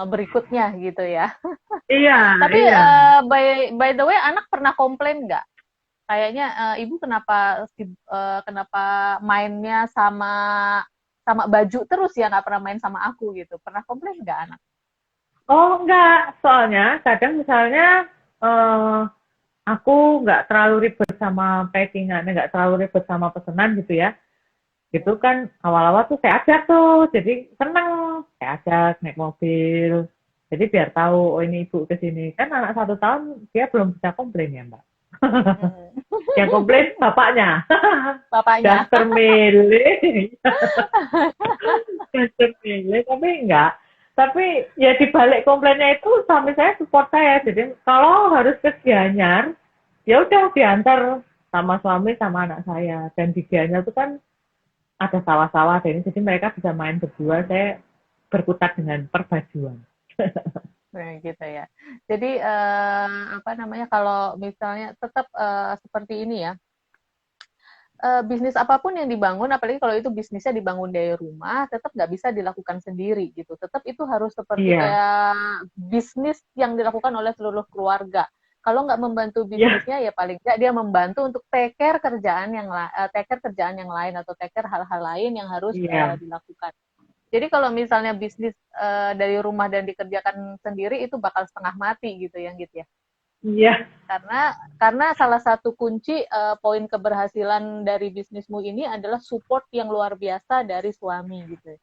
berikutnya gitu ya. Iya, Tapi iya. by the way, anak pernah komplain nggak? Kayaknya ibu kenapa mainnya sama sama baju terus ya, nggak pernah main sama aku gitu. Pernah komplain nggak anak? Oh, enggak. Soalnya kadang misalnya eh, aku nggak terlalu ribet sama packingan, nggak terlalu ribet sama pesanan gitu ya. Gitu kan awal-awal tuh saya ajak tuh, jadi seneng. Saya ajak naik mobil. Jadi biar tahu, oh ini ibu ke sini. Kan anak 1 tahun dia belum bisa komplain ya Mbak. Yang komplain bapaknya. Bapaknya. Dasar milih. Tapi enggak. Tapi ya di balik komplainnya itu suami saya support saya. Jadi kalau harus ke Gianyar, ya udah diantar sama suami sama anak saya. Dan di Gianyar itu kan ada sawah-sawah ini, jadi mereka bisa main berdua. Saya berkutat dengan perbajuan. Nah, gitu ya. Jadi apa namanya kalau misalnya tetap seperti ini ya, bisnis apapun yang dibangun, apalagi kalau itu bisnisnya dibangun dari rumah, tetap nggak bisa dilakukan sendiri gitu. Tetap itu harus seperti Iya, kayak bisnis yang dilakukan oleh seluruh keluarga. Kalau nggak membantu iya, bisnisnya, ya paling nggak dia membantu untuk take care kerjaan yang lain atau take care hal-hal lain yang harus iya, dilakukan. Jadi kalau misalnya bisnis dari rumah dan dikerjakan sendiri itu bakal setengah mati gitu ya gitu ya. iya, Karena salah satu kunci poin keberhasilan dari bisnismu ini adalah support yang luar biasa dari suami gitu.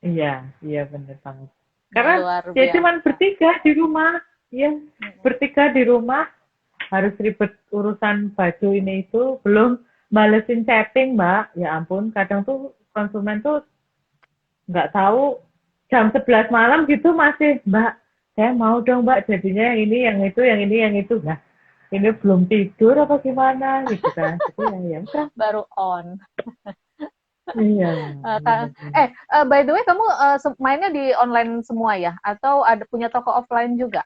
iya, iya benar banget. Nah, Karena luar ya cuman biasa. bertiga di rumah, ya bertiga di rumah harus ribet urusan baju ini itu, belum balesin chatting Mbak. Ya ampun, kadang tuh konsumen tuh nggak tahu jam 11 malam gitu masih Mbak, saya mau dong Mbak jadinya yang ini, yang itu, yang ini, yang itu. Nah, ini belum tidur apa gimana gitu kan. Jadi ya udah. Baru on. Iya, benar-benar. By the way, kamu mainnya di online semua ya? Atau ada punya toko offline juga?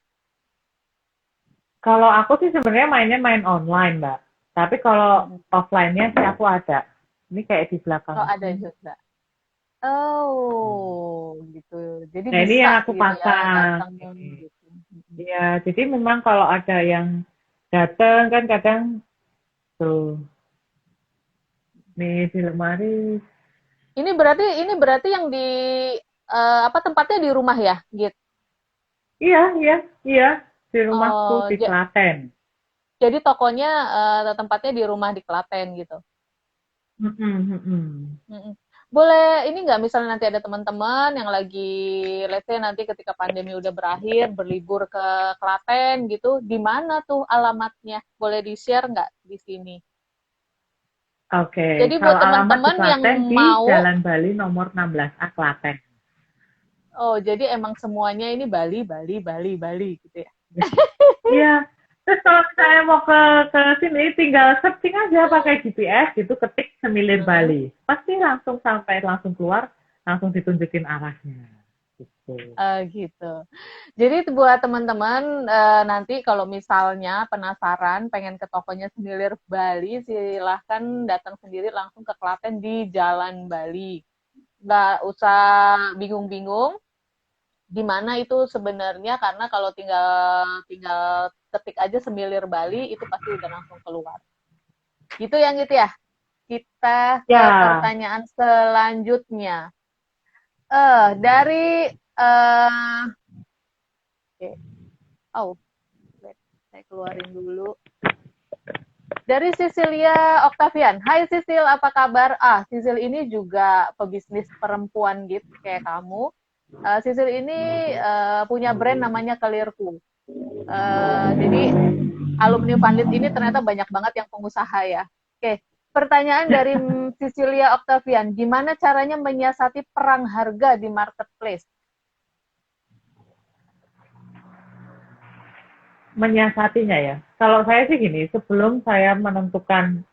Kalau aku sih sebenarnya mainnya main online, Mbak. Tapi kalau offline-nya sih aku ada. Ini kayak di belakang Oh, aku. ada juga. Oh, gitu. Jadi Nah, ini yang bisa aku gitu ya, pasang. datang gitu. Iya, jadi memang kalau ada yang datang kan kadang tuh nih di lemari. Ini berarti yang di apa tempatnya di rumah ya, gitu. Iya, iya, iya. Di rumahku Oh, di Klaten. jadi tokonya tempatnya di rumah di Klaten gitu. Mm-mm, mm-mm. Mm-mm. Boleh ini nggak misalnya nanti ada teman-teman yang lagi, let's say nanti ketika pandemi udah berakhir, berlibur ke Klaten gitu, di mana tuh alamatnya? Boleh di-share nggak di sini? Oke, Jadi buat kalau alamat di teman-teman yang Klaten di mau, Jalan Bali nomor 16A Klaten. oh jadi emang semuanya ini Bali, Bali, Bali, Bali gitu ya. Iya. Terus kalau misalnya mau ke sini, tinggal searching aja pakai GPS gitu, ketik Semilir Heeh. Bali. Pasti langsung sampai, langsung keluar, langsung ditunjukin arahnya. Gitu. Gitu. Jadi buat teman-teman nanti kalau misalnya penasaran pengen ke tokonya Semilir Bali, silahkan datang sendiri langsung ke Klaten di Jalan Bali. Nggak usah bingung-bingung di mana itu sebenarnya karena kalau tinggal tinggal ketik aja Semilir Bali itu pasti udah langsung keluar. Gitu yang gitu ya. Kita ke Ya, pertanyaan selanjutnya. Dari okay. Oh, wait. Saya keluarin dulu. Dari Cecilia Octavian. Hai Cecil, apa kabar? Cecil ini juga pebisnis perempuan gitu kayak kamu. Cecil ini punya brand namanya Clearku. Jadi alumni Fundit ini ternyata banyak banget yang pengusaha ya. Oke, pertanyaan dari Cecilia Octavian. Gimana caranya menyiasati perang harga di marketplace? menyiasatinya ya. Kalau saya sih gini, sebelum saya menentukan,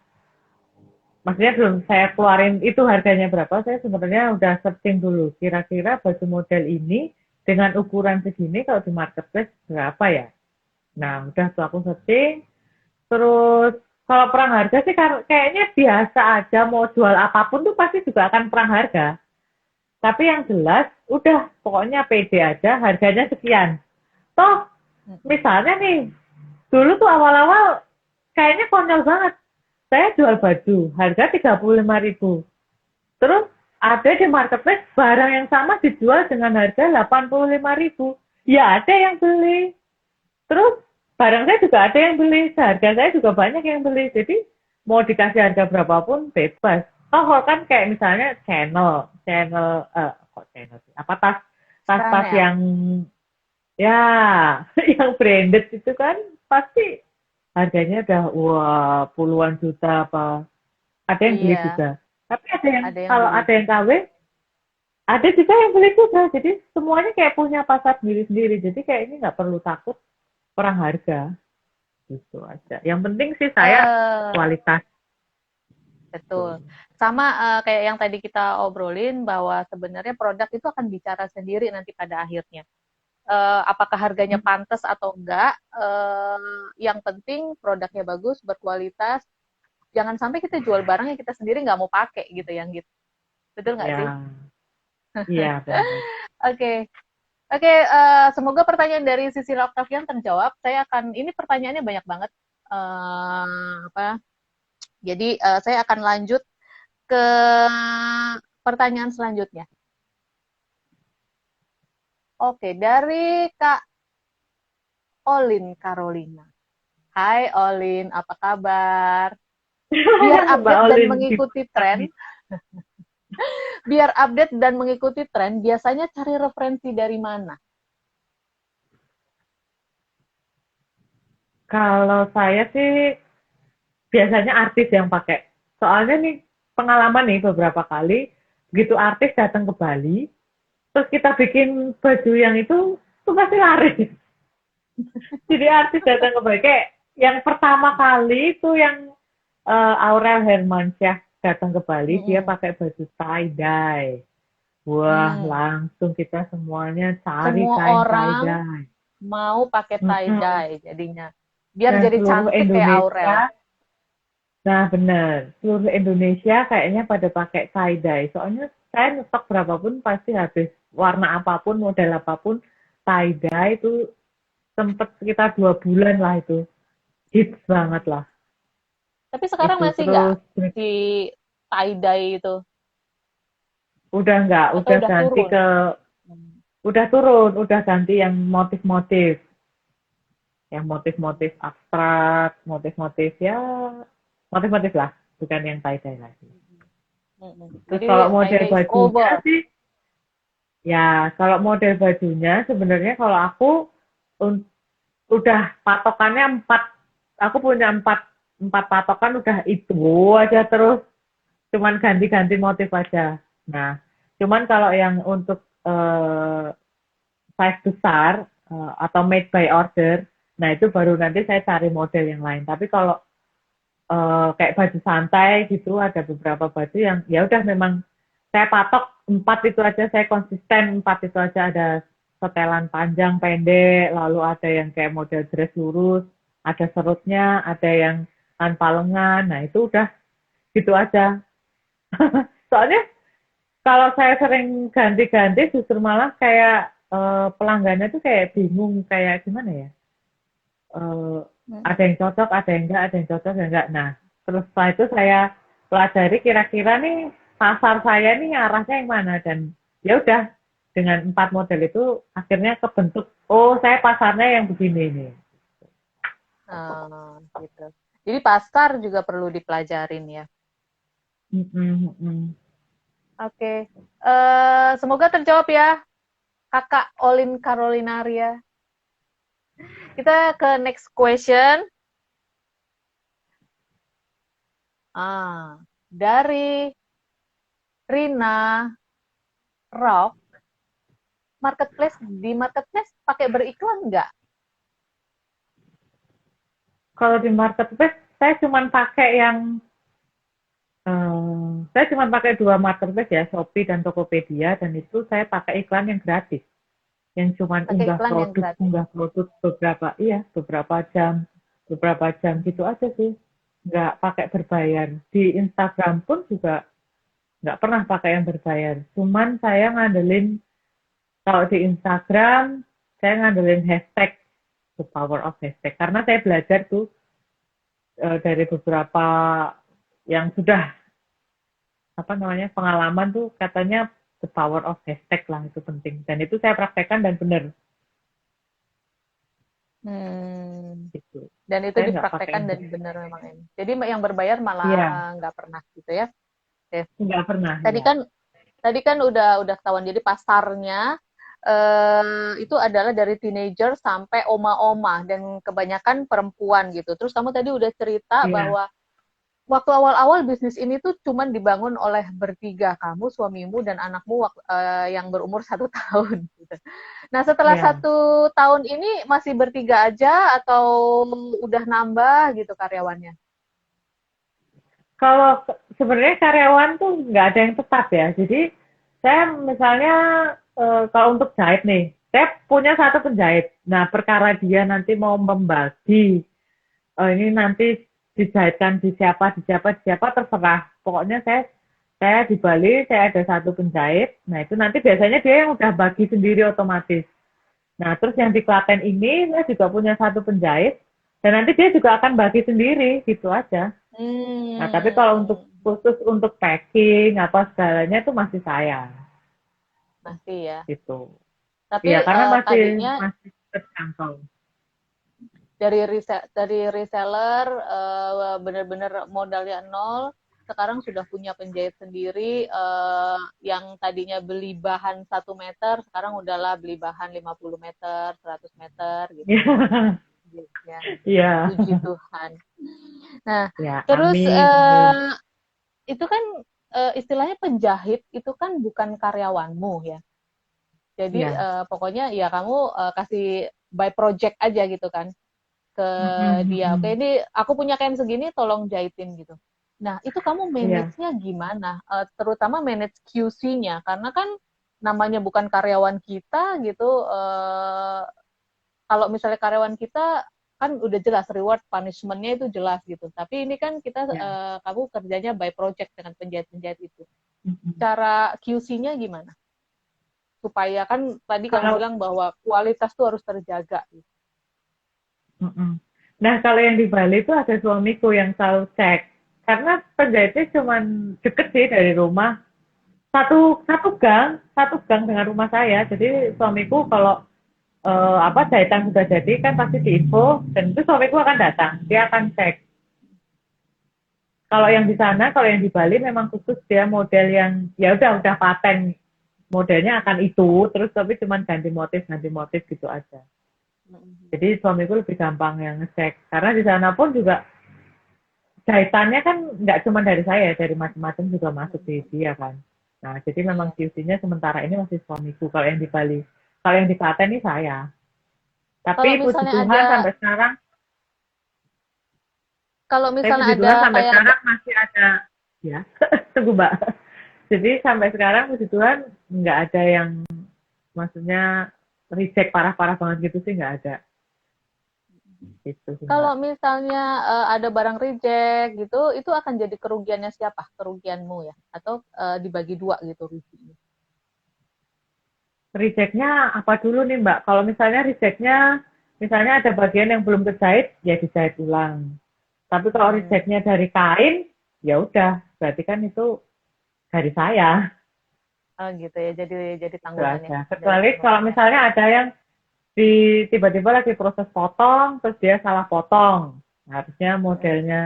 maksudnya belum saya keluarin itu harganya berapa, saya sebenarnya udah searching dulu. Kira-kira baju model ini dengan ukuran segini kalau di marketplace berapa ya? Nah, udah tuh aku searching. Terus kalau perang harga sih kayaknya biasa aja, mau jual apapun tuh pasti juga akan perang harga. Tapi yang jelas udah pokoknya pede aja harganya sekian. Toh misalnya nih, dulu tuh awal-awal kayaknya konyol banget. Saya jual baju harga 35.000. Terus ada di marketplace barang yang sama dijual dengan harga 85.000. Ya ada yang beli. Terus barang saya juga ada yang beli, seharga saya juga banyak yang beli. Jadi mau dikasih harga berapapun bebas. Oh, kalau kan kayak misalnya channel, channel, kok channel sih? Apa tas-tas Chanel. yang ya yang branded itu kan pasti harganya udah wah puluhan juta apa. Ada yang beli Iya, juga. Tapi ada yang ada yang kalau beli ada yang juga. KW, ada juga yang beli juga. Jadi semuanya kayak punya pasar sendiri-sendiri. Jadi kayak ini nggak perlu takut perang harga. Gitu aja. Yang penting sih saya Eh, kualitas. Betul. Tuh. Sama kayak yang tadi kita obrolin bahwa sebenarnya produk itu akan bicara sendiri nanti pada akhirnya. Apakah harganya pantas atau enggak, yang penting produknya bagus, berkualitas. Jangan sampai kita jual barang yang kita sendiri nggak mau pakai gitu yang gitu. Betul nggak sih? Ya, iya benar. Oke. Oke, semoga pertanyaan dari Sisi Octavian terjawab. Saya akan, ini pertanyaannya banyak banget. Apa? Jadi saya akan lanjut ke pertanyaan selanjutnya. Oke, dari Kak Olin Carolina. Hai Olin, apa kabar? Biar Mbak update dan Olin mengikuti gimana tren, nih? biar update dan mengikuti tren, biasanya cari referensi dari mana? Kalau saya sih biasanya artis yang pakai. Soalnya nih pengalaman nih beberapa kali begitu artis datang ke Bali, terus kita bikin baju yang itu tuh pasti laris. Jadi artis datang ke Bali kayak yang pertama kali itu yang Aurel Hermansyah datang ke Bali, dia Mm-mm. pakai baju tie dye. Wah, Hmm. langsung kita semuanya cari Semua kain tie orang dye. mau pakai tie Mm-mm. dye jadinya. Biar Nah, jadi seluruh cantik kayak Aurel. Indonesia, nah benar, seluruh Indonesia kayaknya pada pakai tie dye. Soalnya saya nyetok berapapun pasti habis. Warna apapun, model apapun, tie dye itu sempet sekitar 2 bulan lah itu. Hits banget lah. Tapi sekarang Itu masih nggak terus si tie dye itu? Atau udah udah ganti turun? ke, Hmm. udah turun, udah ganti yang motif-motif, yang motif-motif abstrak, motif-motif ya, motif-motif lah, bukan yang tie-dye lagi. Mm-mm. Terus Jadi kalau model tie-dye is bajunya over. sih, ya kalau model bajunya sebenarnya kalau aku udah patokannya empat, aku punya empat patokan udah itu aja terus, cuman ganti-ganti motif aja. Nah, cuman kalau yang untuk size besar atau made by order, nah itu baru nanti saya cari model yang lain. Tapi kalau kayak baju santai gitu, ada beberapa baju yang ya udah memang saya patok empat itu aja, saya konsisten empat itu aja, ada setelan panjang pendek, lalu ada yang kayak model dress lurus, ada serutnya, ada yang tanpa lengan, nah itu udah gitu aja. Soalnya kalau saya sering ganti-ganti justru malah kayak pelanggannya tuh kayak bingung kayak gimana ya? Eh, ada Mm-mm. yang cocok, ada yang enggak, ada yang cocok, ada yang enggak. Nah, terus setelah itu saya pelajari kira-kira nih pasar saya nih arahnya yang mana dan ya udah dengan empat model itu akhirnya kebentuk. Oh, saya pasarnya yang begini nih. Gitu. Jadi pasar juga perlu dipelajarin ya. Mm-mm, mm-mm. Oke. Semoga terjawab ya, Kakak Olin Carolinaria. Kita ke next question. Dari Rina Rock, di marketplace pakai beriklan nggak? Kalau di marketplace saya cuma pakai yang saya cuma pakai dua marketplace ya, Shopee dan Tokopedia, dan itu saya pakai iklan yang gratis, yang cuma Pakai iklan yang gratis. unggah produk beberapa jam gitu aja sih. Nggak pakai berbayar. Di Instagram pun juga nggak pernah pakai yang berbayar. Cuman saya ngandelin, kalau di Instagram, saya ngandelin hashtag, the power of hashtag. Karena saya belajar tuh dari beberapa yang sudah apa namanya pengalaman tuh katanya the power of hashtag lah itu penting dan itu saya praktekkan dan benar Hmm. gitu. Dan itu Saya nggak pakai dipraktekkan yang dan benar memang ini. Jadi yang berbayar malah iya nggak pernah gitu ya. Oke. nggak pernah Tadi ya. kan tadi kan udah ketahuan. Jadi pasarnya itu adalah dari teenager sampai oma-oma dan kebanyakan perempuan gitu. Terus kamu tadi udah cerita Iya, bahwa waktu awal-awal bisnis ini tuh cuman dibangun oleh bertiga, kamu, suamimu, dan anakmu yang berumur 1 tahun. Gitu. Nah, setelah iya. 1 tahun ini masih bertiga aja atau udah nambah gitu karyawannya? Kalau sebenarnya karyawan tuh nggak ada yang tetap ya. Jadi saya misalnya kalau untuk jahit nih, saya punya satu penjahit. Nah, perkara dia nanti mau membagi, ini nanti dijahitkan di siapa, di siapa terserah. Pokoknya saya di Bali, saya ada satu penjahit. Nah, itu nanti biasanya dia yang udah bagi sendiri otomatis. Nah, terus yang di Klaten ini saya juga punya satu penjahit dan nanti dia juga akan bagi sendiri gitu aja. Nah, tapi kalau untuk Hmm, khusus untuk packing apa segalanya itu masih saya masih ya. gitu. Tapi Iya, karena masih tadinya masih terjangkau. dari reseller benar-benar modalnya nol, sekarang sudah punya penjahit sendiri yang tadinya beli bahan 1 meter, sekarang udahlah beli bahan 50 meter, 100 meter gitu. Ya, Iya. puji Tuhan. Nah, Ya, terus amin, amin. itu kan istilahnya penjahit itu kan bukan karyawanmu ya. Jadi Iya. pokoknya ya kamu kasih by project aja gitu kan ke Mm-mm, dia. Oke, mm-mm. ini aku punya kain segini, tolong jahitin gitu. Nah, itu kamu Iya. manage-nya gimana? Terutama manage QC-nya, karena kan namanya bukan karyawan kita gitu. Kalau misalnya karyawan kita kan udah jelas reward punishment-nya itu jelas gitu. Tapi ini kan kita Iya. kamu kerjanya by project dengan penjahit-penjahit itu. Mm-mm. Cara QC-nya gimana? Supaya kan tadi kamu Kalau bilang bahwa kualitas tuh harus terjaga. Gitu. mm-mm. Nah, kalau yang di Bali itu ada suamiku yang selalu cek. Karena penjahitnya cuma deket sih dari rumah. satu gang dengan rumah saya. Jadi suamiku kalau jahitan sudah jadi kan pasti diinfo dan itu suamiku akan datang. Dia akan cek. Kalau yang di sana, kalau yang di Bali memang khusus dia model yang ya udah paten modelnya akan itu, terus tapi cuma ganti motif gitu aja. Jadi suamiku lebih gampang yang ngecek karena di sana pun juga jahitannya kan nggak cuma dari saya, dari macam-macam juga masuk di dia kan. Nah, jadi memang Iya. QC-nya sementara ini masih suamiku kalau yang di Bali. Kalau yang di Klaten ini saya. Kalau Tapi puji misalnya ada Tuhan sampai sekarang, kalau misalnya puji ada Tuhan sampai kayak sekarang masih ada, ya, tunggu Mbak. Jadi sampai sekarang puji Tuhan nggak ada yang maksudnya reject parah-parah banget gitu sih nggak ada. Gitu sih kalau Mbak. misalnya ada barang reject gitu, itu akan jadi kerugiannya siapa? Kerugianmu ya? Atau dibagi dua gitu ruginya? Rejectnya apa dulu nih Mbak? Kalau misalnya rejectnya, misalnya ada bagian yang belum kejahit, ya dijahit ulang. Tapi kalau Hmm. rejectnya dari kain, ya udah, berarti kan itu dari saya. Oh gitu ya, jadi Itu tanggungannya aja. dari Kecuali kalau penulisnya. misalnya ada yang tiba-tiba lagi proses potong, terus dia salah potong. Harusnya Mm-mm. modelnya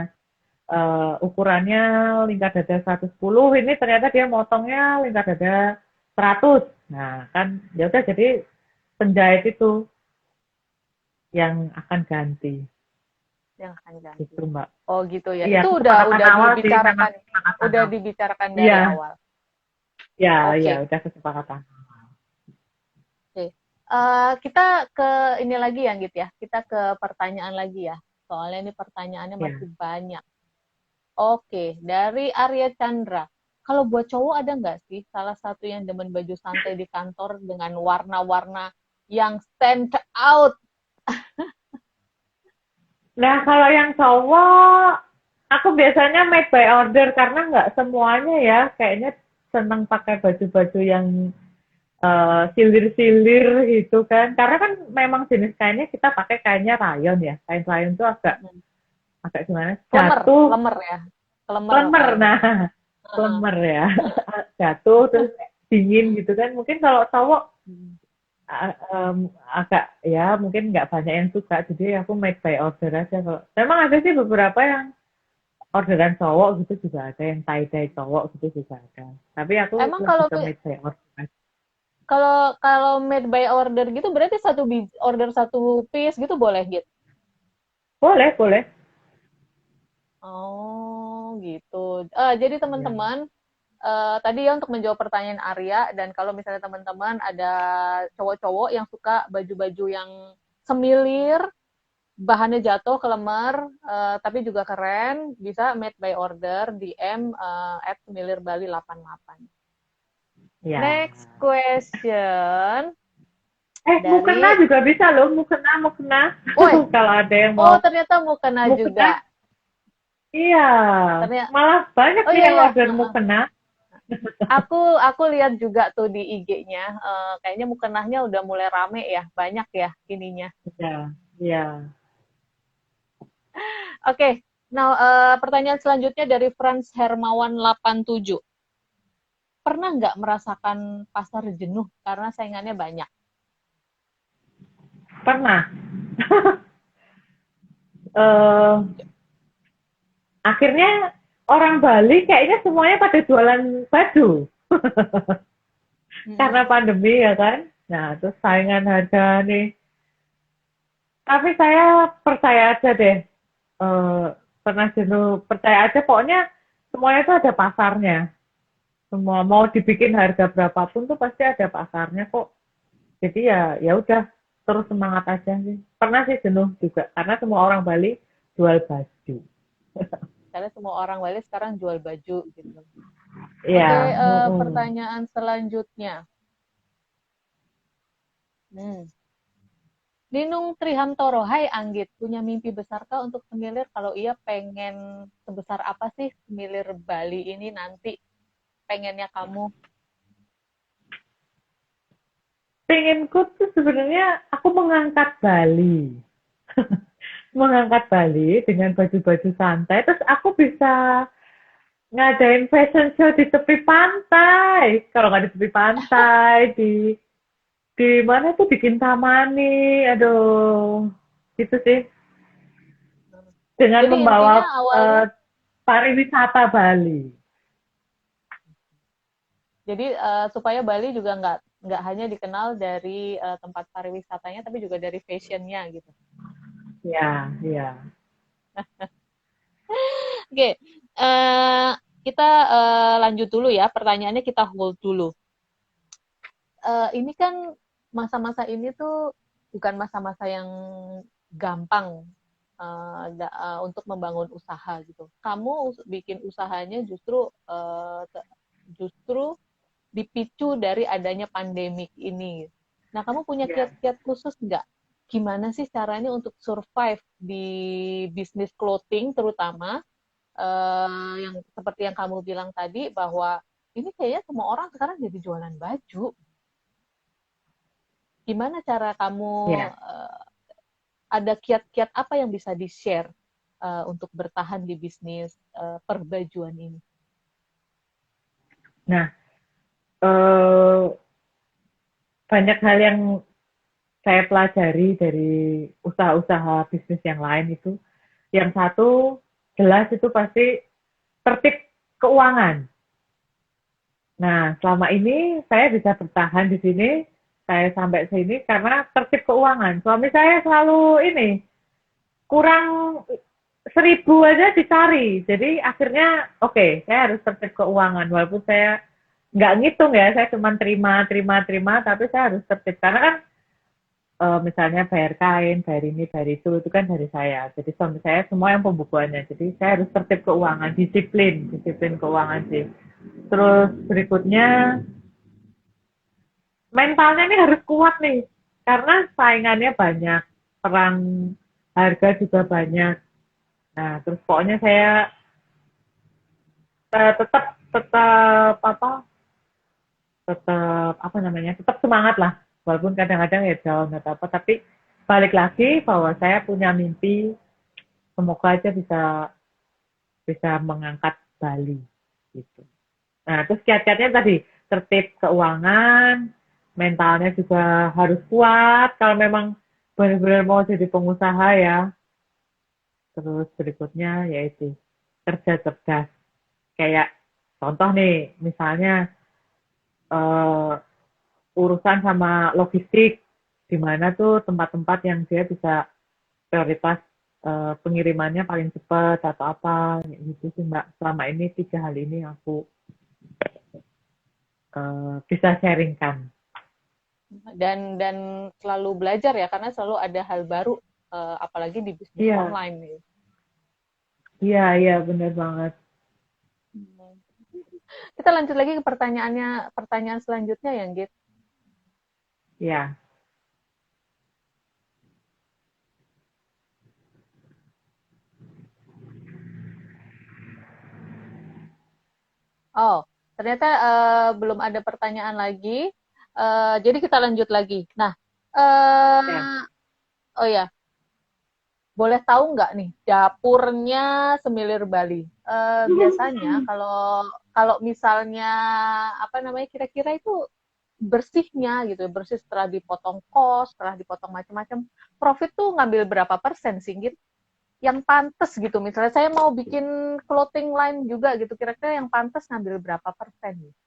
ukurannya lingkar dada 110, ini ternyata dia motongnya lingkar dada 100. Nah, kan ya udah jadi penjahit itu yang akan ganti. Yang akan ganti. Gitu, Mbak. Oh gitu ya. Iya, Itu kesepakatan udah awal sih, memang dibicarakan, kesepakatan udah awal. dibicarakan dari Iya, awal. ya, Oke. udah kesepakatan. Oke. Kita ke ini lagi ya, gitu ya. Kita ke pertanyaan lagi ya. Soalnya ini pertanyaannya Ya. masih banyak. Oke, dari Arya Chandra. Kalau buat cowok ada nggak sih salah satu yang demen baju santai di kantor dengan warna-warna yang stand out? Nah, kalau yang cowok, aku biasanya made by order karena nggak semuanya ya, kayaknya seneng pakai baju-baju yang silir-silir gitu kan. Karena kan memang jenis kainnya kita pakai kainnya rayon ya. Kain rayon tuh agak agak gimana? Klemer, Jatuh, klemer ya. Klemer klemer. kayaknya. Nah, Heeh. klemer ya. Jatuh terus dingin gitu kan. Mungkin kalau cowok agak ya mungkin nggak banyak yang suka jadi aku make by order aja kalau memang ada sih beberapa yang orderan cowok gitu juga ada yang tie dye cowok gitu juga ada tapi aku Emang lebih kalau ke make by order. kalau kalau made by order gitu berarti order satu piece gitu boleh gitu? Boleh boleh Oh, gitu. Jadi ya teman-teman, tadi ya untuk menjawab pertanyaan Arya, dan kalau misalnya teman-teman ada cowok-cowok yang suka baju-baju yang semilir, bahannya jatuh ke lemar, tapi juga keren, bisa made by order, DM @semilirbali88. ya Next question mukena dari, juga bisa loh mukena woi, kalau ada yang oh mau ternyata mau kena mukena juga. iya Ternyata, malah banyak oh nih iya yang ya, order mukena aku lihat juga tuh di IG-nya, kayaknya mukenahnya udah mulai rame ya, banyak ya ininya. ya ya Oke, nah pertanyaan selanjutnya dari Franz Hermawan 87. Pernah nggak merasakan pasar jenuh karena saingannya banyak? pernah eh akhirnya orang Bali kayaknya semuanya pada jualan baju karena Mm-mm. pandemi ya kan. Nah, terus saingan harga nih. Tapi saya percaya aja deh. Eh, pernah jenuh, percaya aja pokoknya semuanya itu ada pasarnya. Semua mau dibikin harga berapapun tuh pasti ada pasarnya kok. Jadi ya ya udah terus semangat aja sih. Pernah sih jenuh juga karena semua orang Bali jual baju. Karena semua orang Bali sekarang jual baju gitu. Oke, Iya, pertanyaan selanjutnya. Hmm. Ninung Trihantoro, hai Anggit, punya mimpi besarkah untuk semilir? Kalau iya, pengen sebesar apa sih semilir Bali ini nanti? Pengennya kamu? Penginku tuh sebenarnya aku mengangkat Bali. Mengangkat Bali dengan baju-baju santai. Terus aku bisa ngadain fashion show di tepi pantai. Kalau nggak di tepi pantai, di mana tuh bikin Kintamani, aduh, gitu sih. Dengan Jadi membawa intinya awalnya, pariwisata Bali. jadi supaya Bali juga nggak hanya dikenal dari tempat pariwisatanya, tapi juga dari fashionnya gitu. Ya, ya. Oke, kita lanjut dulu ya. Pertanyaannya kita hold dulu. Ini kan masa-masa ini tuh bukan masa-masa yang gampang untuk membangun usaha gitu. Kamu bikin usahanya justru dipicu dari adanya pandemik ini. Nah, kamu punya Ya. kiat-kiat khusus nggak? Gimana sih caranya untuk survive di bisnis clothing terutama yang seperti yang kamu bilang tadi bahwa ini kayaknya semua orang sekarang jadi jualan baju. Gimana cara kamu Ya. ada kiat-kiat apa yang bisa di-share untuk bertahan di bisnis perbajuan ini? Nah, eh, banyak hal yang saya pelajari dari usaha-usaha bisnis yang lain itu. Yang satu, jelas itu pasti tertib keuangan. Nah, selama ini saya bisa bertahan di sini, saya sampai sini karena tertib keuangan. Suami saya selalu ini, kurang 1.000 aja dicari. Jadi akhirnya, oke, saya harus tertib keuangan. Walaupun saya nggak ngitung ya, saya cuma terima, tapi saya harus tertib. Karena kan misalnya bayar kain, bayar ini, bayar itu kan dari saya. Jadi suami saya semua yang pembukuannya. Jadi saya harus tertib keuangan, disiplin keuangan sih. Terus berikutnya mentalnya nih harus kuat nih, karena saingannya banyak, perang harga juga banyak. Nah, terus pokoknya saya tetap tetap apa namanya, tetap semangat lah, walaupun kadang-kadang ya down atau apa, tapi balik lagi bahwa saya punya mimpi, semoga aja bisa bisa mengangkat Bali gitu. Nah, terus kiat-kiatnya tadi tertib keuangan, mentalnya juga harus kuat kalau memang benar-benar mau jadi pengusaha ya. Terus berikutnya yaitu kerja cerdas. Kayak contoh nih, misalnya eh, urusan sama logistik, di mana tuh tempat-tempat yang dia bisa prioritas pengirimannya paling cepat atau apa gitu sih Mbak. Selama ini 3 hal ini aku bisa sharingkan. Dan selalu belajar ya, karena selalu ada hal baru, apalagi di bisnis Iya, online nih. iya benar banget. Kita lanjut lagi ke pertanyaan selanjutnya ya, Git. Ya, Oh, ternyata belum ada pertanyaan lagi. Jadi kita lanjut lagi. Nah, ya. oh ya, boleh tahu nggak nih dapurnya Semilir Bali? Biasanya kalau kalau misalnya apa namanya kira-kira itu bersihnya gitu, bersih setelah dipotong kos, setelah dipotong macam-macam, profit tuh ngambil berapa persen sih, gitu? Yang pantas gitu, misalnya saya mau bikin clothing line juga gitu, kira-kira yang pantas ngambil berapa persen gitu?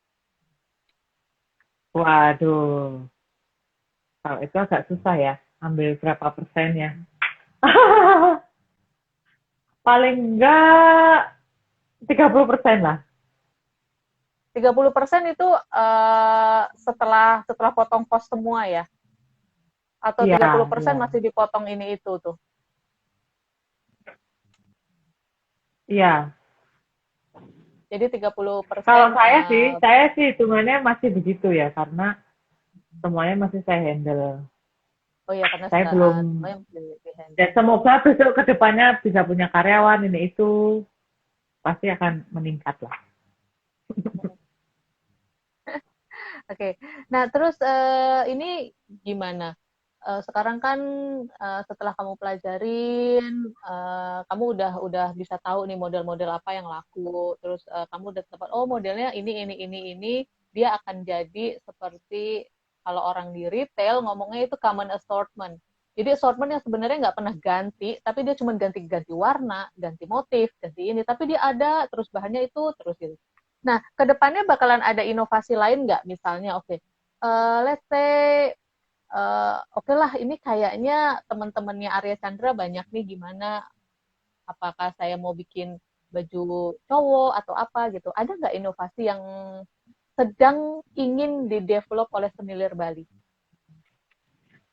Waduh, kalau itu agak susah ya, ambil berapa persen ya. Paling enggak 30% lah. 30% itu setelah setelah potong kos semua ya? Atau Iya, 30% iya. masih dipotong ini itu tuh? Iya. Jadi Kalau 30% saya sih hitungannya masih begitu ya, karena semuanya masih saya handle. oh ya karena Saya belum, semuanya masih di ya handle. semoga besok ke depannya bisa punya karyawan ini itu, pasti akan meningkat lah. Oke, nah terus ini gimana? sekarang kan setelah kamu pelajarin, kamu udah bisa tahu nih model-model apa yang laku. Terus kamu udah dapat, oh modelnya ini, dia akan jadi seperti kalau orang di retail ngomongnya itu common assortment. Jadi assortment yang sebenarnya nggak pernah ganti, tapi dia cuma ganti-ganti warna, ganti motif, ganti ini. Tapi dia ada, terus bahannya itu, terus gitu. Nah, kedepannya bakalan ada inovasi lain nggak? Misalnya, oke, let's say oke lah ini kayaknya teman-temannya Arya Chandra banyak nih gimana, apakah saya mau bikin baju cowok atau apa gitu, ada nggak inovasi yang sedang ingin didevelop oleh Semilir Bali?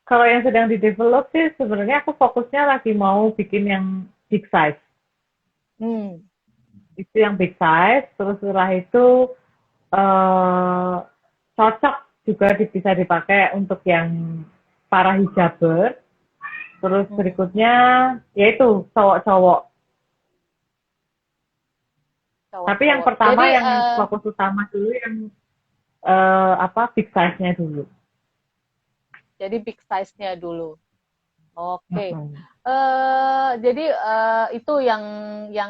Kalau yang sedang di-develop sih sebenarnya aku fokusnya lagi mau bikin yang big size. Hmm. Itu yang big size, terus setelah itu eh, cocok juga bisa dipakai untuk yang para hijaber. Terus berikutnya yaitu cowok-cowok. Tapi yang Cowok-cowok pertama jadi yang fokus utama dulu yang big size-nya dulu. big size-nya dulu. Oke. Mm-mm. Jadi itu yang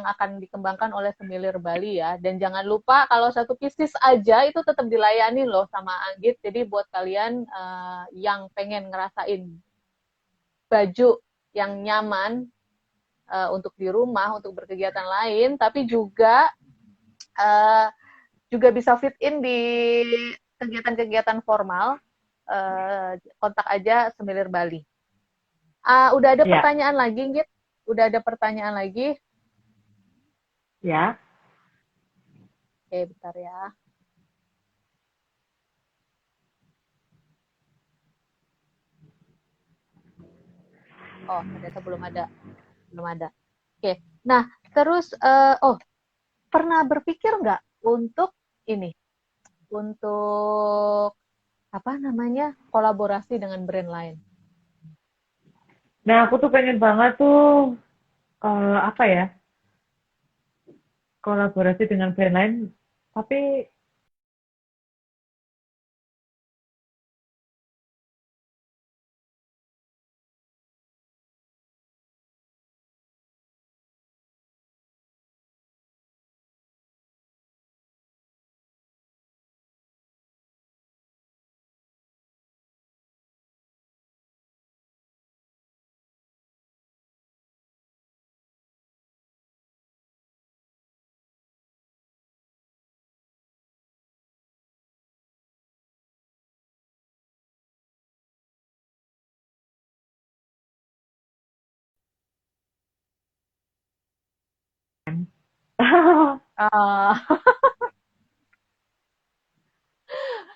akan dikembangkan oleh Semilir Bali ya. Dan jangan lupa kalau satu pieces aja itu tetap dilayani loh sama Anggit. Jadi buat kalian yang pengen ngerasain baju yang nyaman untuk di rumah, untuk berkegiatan lain, tapi uh, juga bisa fit in di kegiatan-kegiatan formal, kontak aja Semilir Bali. Udah ada Ya, pertanyaan lagi, Git? Udah ada pertanyaan lagi? ya. Oke, bentar ya. Oh, ternyata belum ada. Belum ada. Oke. Nah, terus, pernah berpikir nggak untuk ini? Untuk, apa namanya, kolaborasi dengan brand lain? Nah, aku tuh pengen banget tuh apa ya, kolaborasi dengan brand lain, tapi Uh,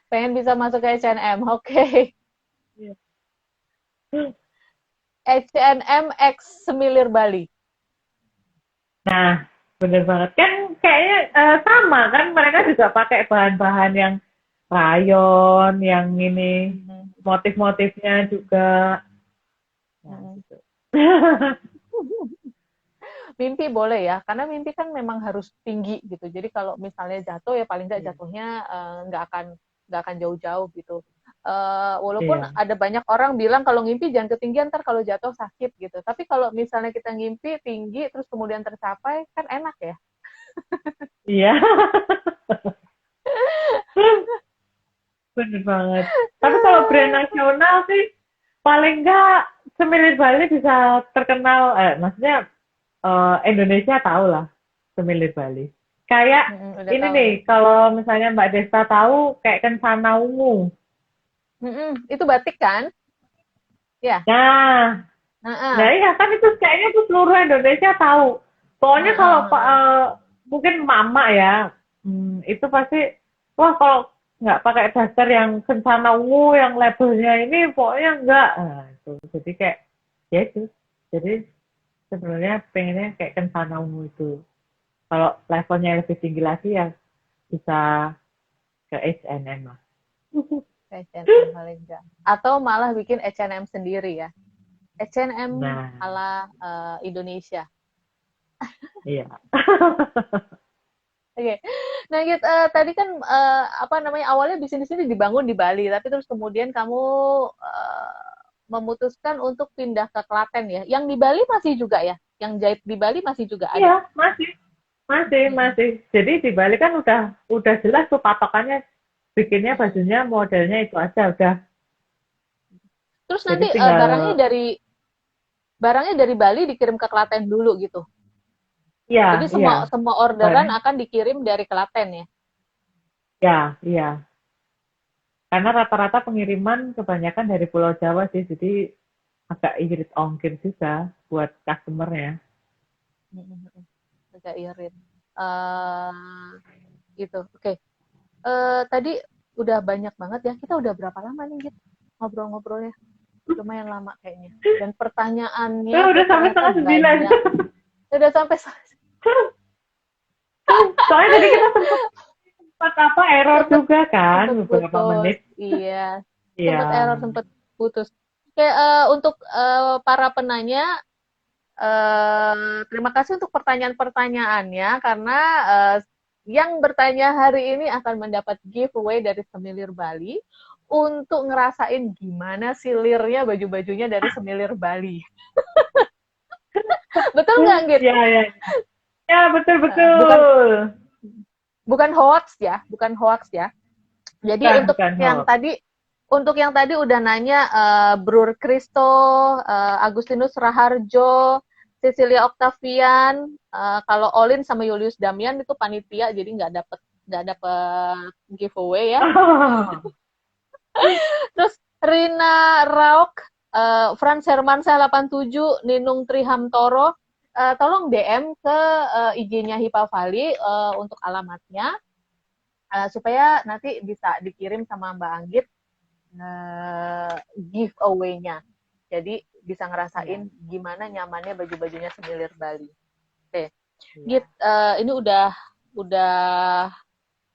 pengen bisa masuk ke H&M. Oke. H&M X Semilir Bali. nah, bener banget kan kayaknya sama kan mereka juga pakai bahan-bahan yang rayon, yang ini Mhm. motif-motifnya juga. Nah, Mhm. gitu. Mimpi boleh ya, karena mimpi kan memang harus tinggi gitu. Jadi kalau misalnya jatuh ya paling nggak Iya. jatuhnya nggak akan jauh-jauh gitu. Walaupun Iya. ada banyak orang bilang kalau ngimpi jangan ketinggian ntar kalau jatuh sakit gitu. Tapi kalau misalnya kita ngimpi tinggi terus kemudian tercapai kan enak ya. Iya. Bener banget. Tapi kalau brand nasional sih paling nggak Semilir Bali bisa terkenal, maksudnya Indonesia tahu lah Semilir Bali. Kayak Udah ini tahu nih, ya. kalau misalnya Mbak Desta tahu kayak Kencana Ungu. Itu batik kan? Ya. Nah, nah Heeh. iya kan itu kayaknya tuh seluruh Indonesia tahu. Pokoknya Heeh, kalau heeh. mungkin mama ya, itu pasti wah kalau nggak pakai daster yang Kencana Ungu yang labelnya ini pokoknya enggak. Nah, itu. Jadi kayak ya itu. Jadi sebenarnya pengennya kayak Kencana Ungu itu. Kalau levelnya lebih tinggi lagi ya bisa ke H&M lah. H&M paling enggak. Atau malah bikin H&M sendiri ya. H&M Nah, ala Indonesia. iya. Oke. Nah, Git, tadi kan apa namanya awalnya bisnis ini dibangun di Bali, tapi terus kemudian kamu memutuskan untuk pindah ke Klaten ya. Yang di Bali masih juga ya? Yang jahit di Bali masih juga ada? Iya, masih. Masih. Jadi di Bali kan udah jelas tuh patokannya bikinnya Mm-mm. bajunya modelnya itu aja udah. Terus Jadi nanti tinggal barangnya dari Bali dikirim ke Klaten dulu gitu. Jadi iya, semua iya. semua orderan Barang akan dikirim dari Klaten ya. ya, iya. Karena rata-rata pengiriman kebanyakan dari Pulau Jawa sih. Jadi agak irit ongkir juga buat customer-nya. Mm-mm. Agak irit. Eh gitu. Oke. Tadi udah banyak banget ya. Kita udah berapa lama nih gitu ngobrol-ngobrolnya? Lumayan lama kayaknya. Dan pertanyaannya tuh Udah sampai ternyata setengah sembilan. banyak. Udah sampai Soalnya tadi kita sempat apa error sempet juga kan sempet beberapa putus. menit. Iya. Iya. Sempet error, sempet putus. Oke, untuk para penanya, terima kasih untuk pertanyaan-pertanyaannya karena uh, yang bertanya hari ini akan mendapat giveaway dari Semilir Bali untuk ngerasain gimana silirnya baju-bajunya dari Semilir Bali. Betul nggak, Git? Iya, iya. Ya, betul Bukan betul. bukan hoax ya, bukan hoax ya. Jadi Bukan hoax. untuk yang tadi udah nanya Brur Kristo, Agustinus Raharjo, Cecilia Octavian, kalau Olin sama Julius Damian itu panitia jadi nggak dapet giveaway ya. Terus Rina Rauk, Frans Hermansyah 87, Ninung Trihamtoro, tolong DM ke IG-nya Hipavali untuk alamatnya supaya nanti bisa dikirim sama Mbak Anggit giveaway-nya. Jadi bisa ngerasain gimana nyamannya baju-bajunya Semilir Bali. Oke, Git, ini udah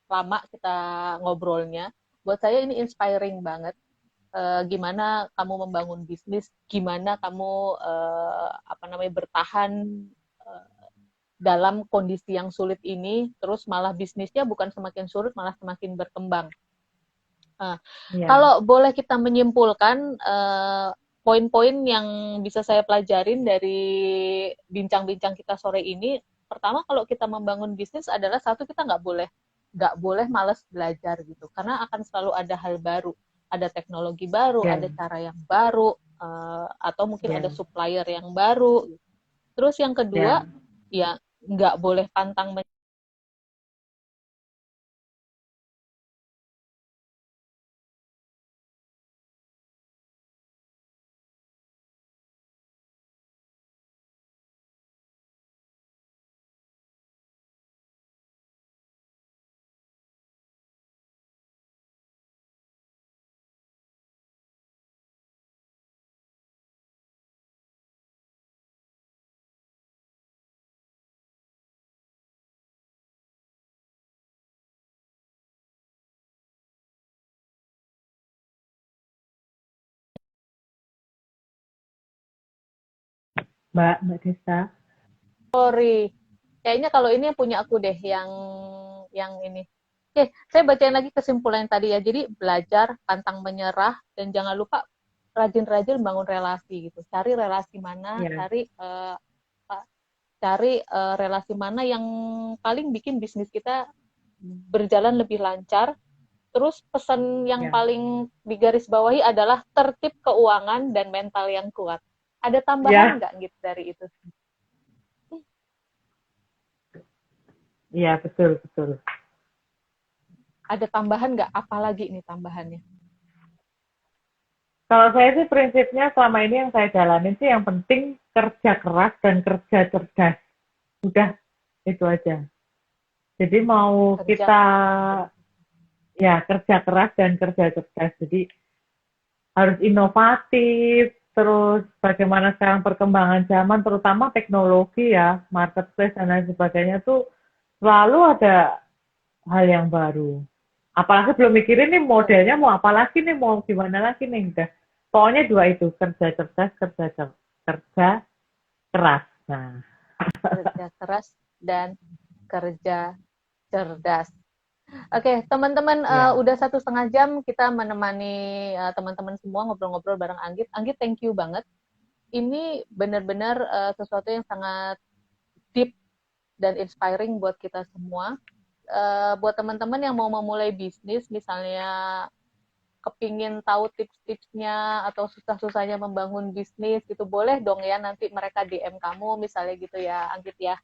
lama kita ngobrolnya. Buat saya ini inspiring banget. Gimana kamu membangun bisnis, gimana kamu bertahan dalam kondisi yang sulit ini, terus malah bisnisnya bukan semakin sulit, malah semakin berkembang. Nah, Iya. kalau boleh kita menyimpulkan poin-poin yang bisa saya pelajarin dari bincang-bincang kita sore ini, pertama kalau kita membangun bisnis adalah satu kita nggak boleh malas belajar gitu, karena akan selalu ada hal baru, ada teknologi baru, Iya. ada cara yang baru, atau mungkin ada Iya. supplier yang baru. Terus yang kedua, Iya. ya nggak boleh pantang Mbak Desta. mencuri. Kayaknya kalau ini yang punya aku deh, yang ini. Oke, saya bacain lagi kesimpulan yang tadi ya. Jadi belajar, pantang menyerah, dan jangan lupa rajin-rajin bangun relasi gitu. Cari relasi mana, Iya. cari relasi mana yang paling bikin bisnis kita berjalan lebih lancar. Terus pesan yang Iya. paling digarisbawahi adalah tertib keuangan dan mental yang kuat. Ada tambahan Iya. nggak gitu dari itu? Iya, betul betul. Ada tambahan nggak? Apalagi ini tambahannya? Kalau saya sih prinsipnya selama ini yang saya jalanin sih yang penting kerja keras dan kerja cerdas. Udah itu aja. Jadi mau Kerja kita keras. ya kerja keras dan kerja cerdas. Jadi harus inovatif, terus bagaimana sekarang perkembangan zaman, terutama teknologi ya, marketplace dan lain sebagainya tuh selalu ada hal yang baru. Apalagi belum mikirin nih modelnya mau apa lagi nih, mau gimana lagi nih. Udah. Pokoknya dua itu, kerja cerdas, kerja keras. Nah, Kerja keras dan kerja cerdas. Oke, teman-teman, Ya, udah 1,5 jam kita menemani teman-teman semua ngobrol-ngobrol bareng Anggit. Anggit, thank you banget. Ini benar-benar sesuatu yang sangat deep dan inspiring buat kita semua. Buat teman-teman yang mau memulai bisnis, misalnya kepingin tahu tips-tipsnya atau susah-susahnya membangun bisnis gitu, boleh dong ya nanti mereka DM kamu misalnya gitu ya, Anggit ya.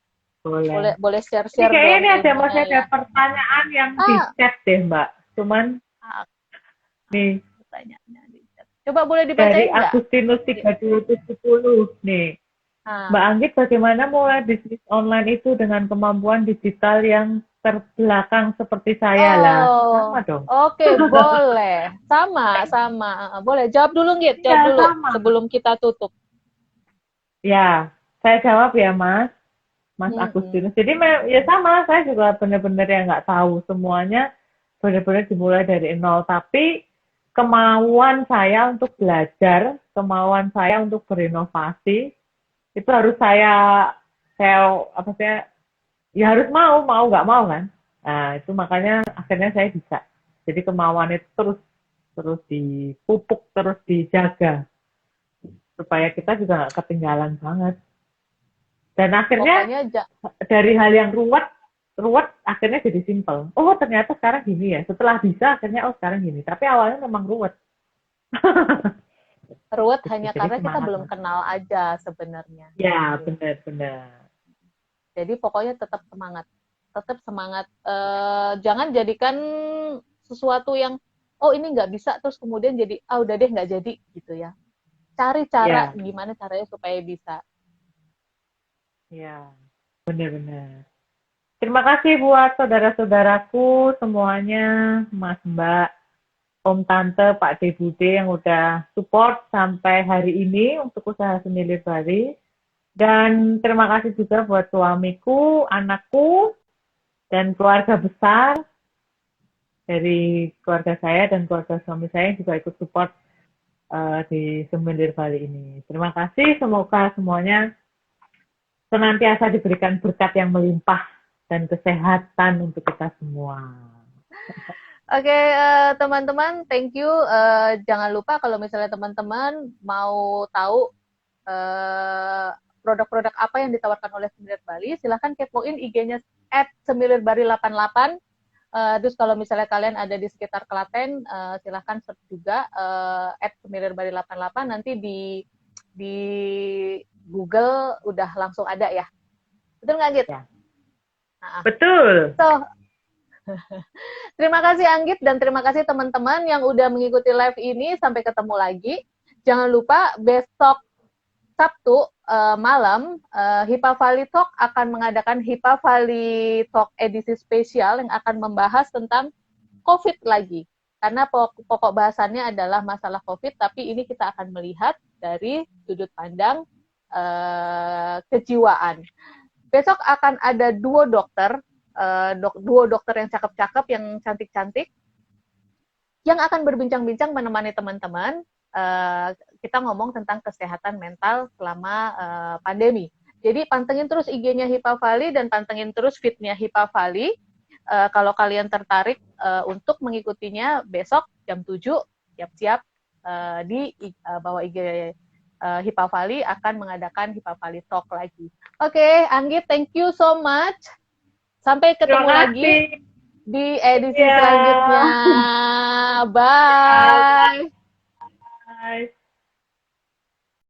boleh. Boleh boleh Ini share-share kayaknya dong ini ada ilmunya masih ada ya. pertanyaan yang di Ah, chat deh, Mbak. Cuman nih pertanyaannya di chat. Coba boleh dari dibacain nggak? Agustinus 3770 nih. Ah. Mbak Anggit, bagaimana mulai bisnis online itu dengan kemampuan digital yang terbelakang seperti saya lah? Oh, Sama dong. oke, boleh. Sama, sama. Boleh. Jawab dulu, Git. Jawab Iya, dulu sama. sebelum kita tutup. Ya, saya jawab ya, Mas. Mas Mm-mm. Agustinus. Jadi ya sama, saya juga benar-benar yang nggak tahu semuanya, benar-benar dimulai dari nol. Tapi kemauan saya untuk belajar, kemauan saya untuk berinovasi, itu harus saya apa sih, ya harus mau nggak mau kan. Nah, itu makanya akhirnya saya bisa. Jadi kemauan itu terus terus dipupuk, terus dijaga supaya kita juga nggak ketinggalan banget. Dan akhirnya Pokoknya dari hal yang ruwet ruwet akhirnya jadi simple. Oh ternyata sekarang gini ya. Setelah bisa akhirnya oh sekarang gini. Tapi awalnya memang ruwet. ruwet Gitu. hanya Jadi karena kita semangat belum mas. kenal aja sebenarnya. Ya Gitu. benar-benar. Jadi pokoknya tetap semangat. Tetap semangat. Jangan jadikan sesuatu yang, oh ini nggak bisa, terus kemudian jadi, ah udah deh nggak jadi gitu ya. Cari cara, Ya, gimana caranya supaya bisa. ya benar-benar. Terima kasih buat saudara-saudaraku semuanya, Mas Mbak, Om Tante, Pak De Bude yang udah support sampai hari ini untuk usaha Semilir Bali. Dan terima kasih juga buat suamiku, anakku, dan keluarga besar dari keluarga saya dan keluarga suami saya yang juga ikut support di Semendir Bali ini. Terima kasih, semoga semuanya senantiasa diberikan berkat yang melimpah dan kesehatan untuk kita semua. Oke, teman-teman, thank you. Jangan lupa kalau misalnya teman-teman mau tahu eh, produk-produk apa yang ditawarkan oleh Semilir Bali, silahkan kepoin IG-nya @semilirBali88. Terus kalau misalnya kalian ada di sekitar Klaten, silahkan search juga @semilirBali88. Nanti di Google udah langsung ada ya. Betul nggak, Git? Ya. Nah, Betul. so, terima kasih Anggit dan terima kasih teman-teman yang udah mengikuti live ini. Sampai ketemu lagi. Jangan lupa besok Sabtu malam Hipa Valley Talk akan mengadakan Hipa Valley Talk edisi spesial yang akan membahas tentang COVID lagi. Karena pokok bahasannya adalah masalah COVID, tapi ini kita akan melihat dari sudut pandang kejiwaan. Besok akan ada dua dokter yang cakep-cakep, yang cantik-cantik, yang akan berbincang-bincang menemani teman-teman. Kita ngomong tentang kesehatan mental selama pandemi. Jadi pantengin terus IG-nya Hipa Valley dan pantengin terus feed-nya Hipa Valley. Kalau kalian tertarik untuk mengikutinya besok jam 7, siap-siap di bawah IG Hipa Valley akan mengadakan Hipa Valley Talk lagi. Oke, Anggit, thank you so much. Sampai Terima ketemu lagi kasih. di edisi Ya. selanjutnya. Ya. Bye.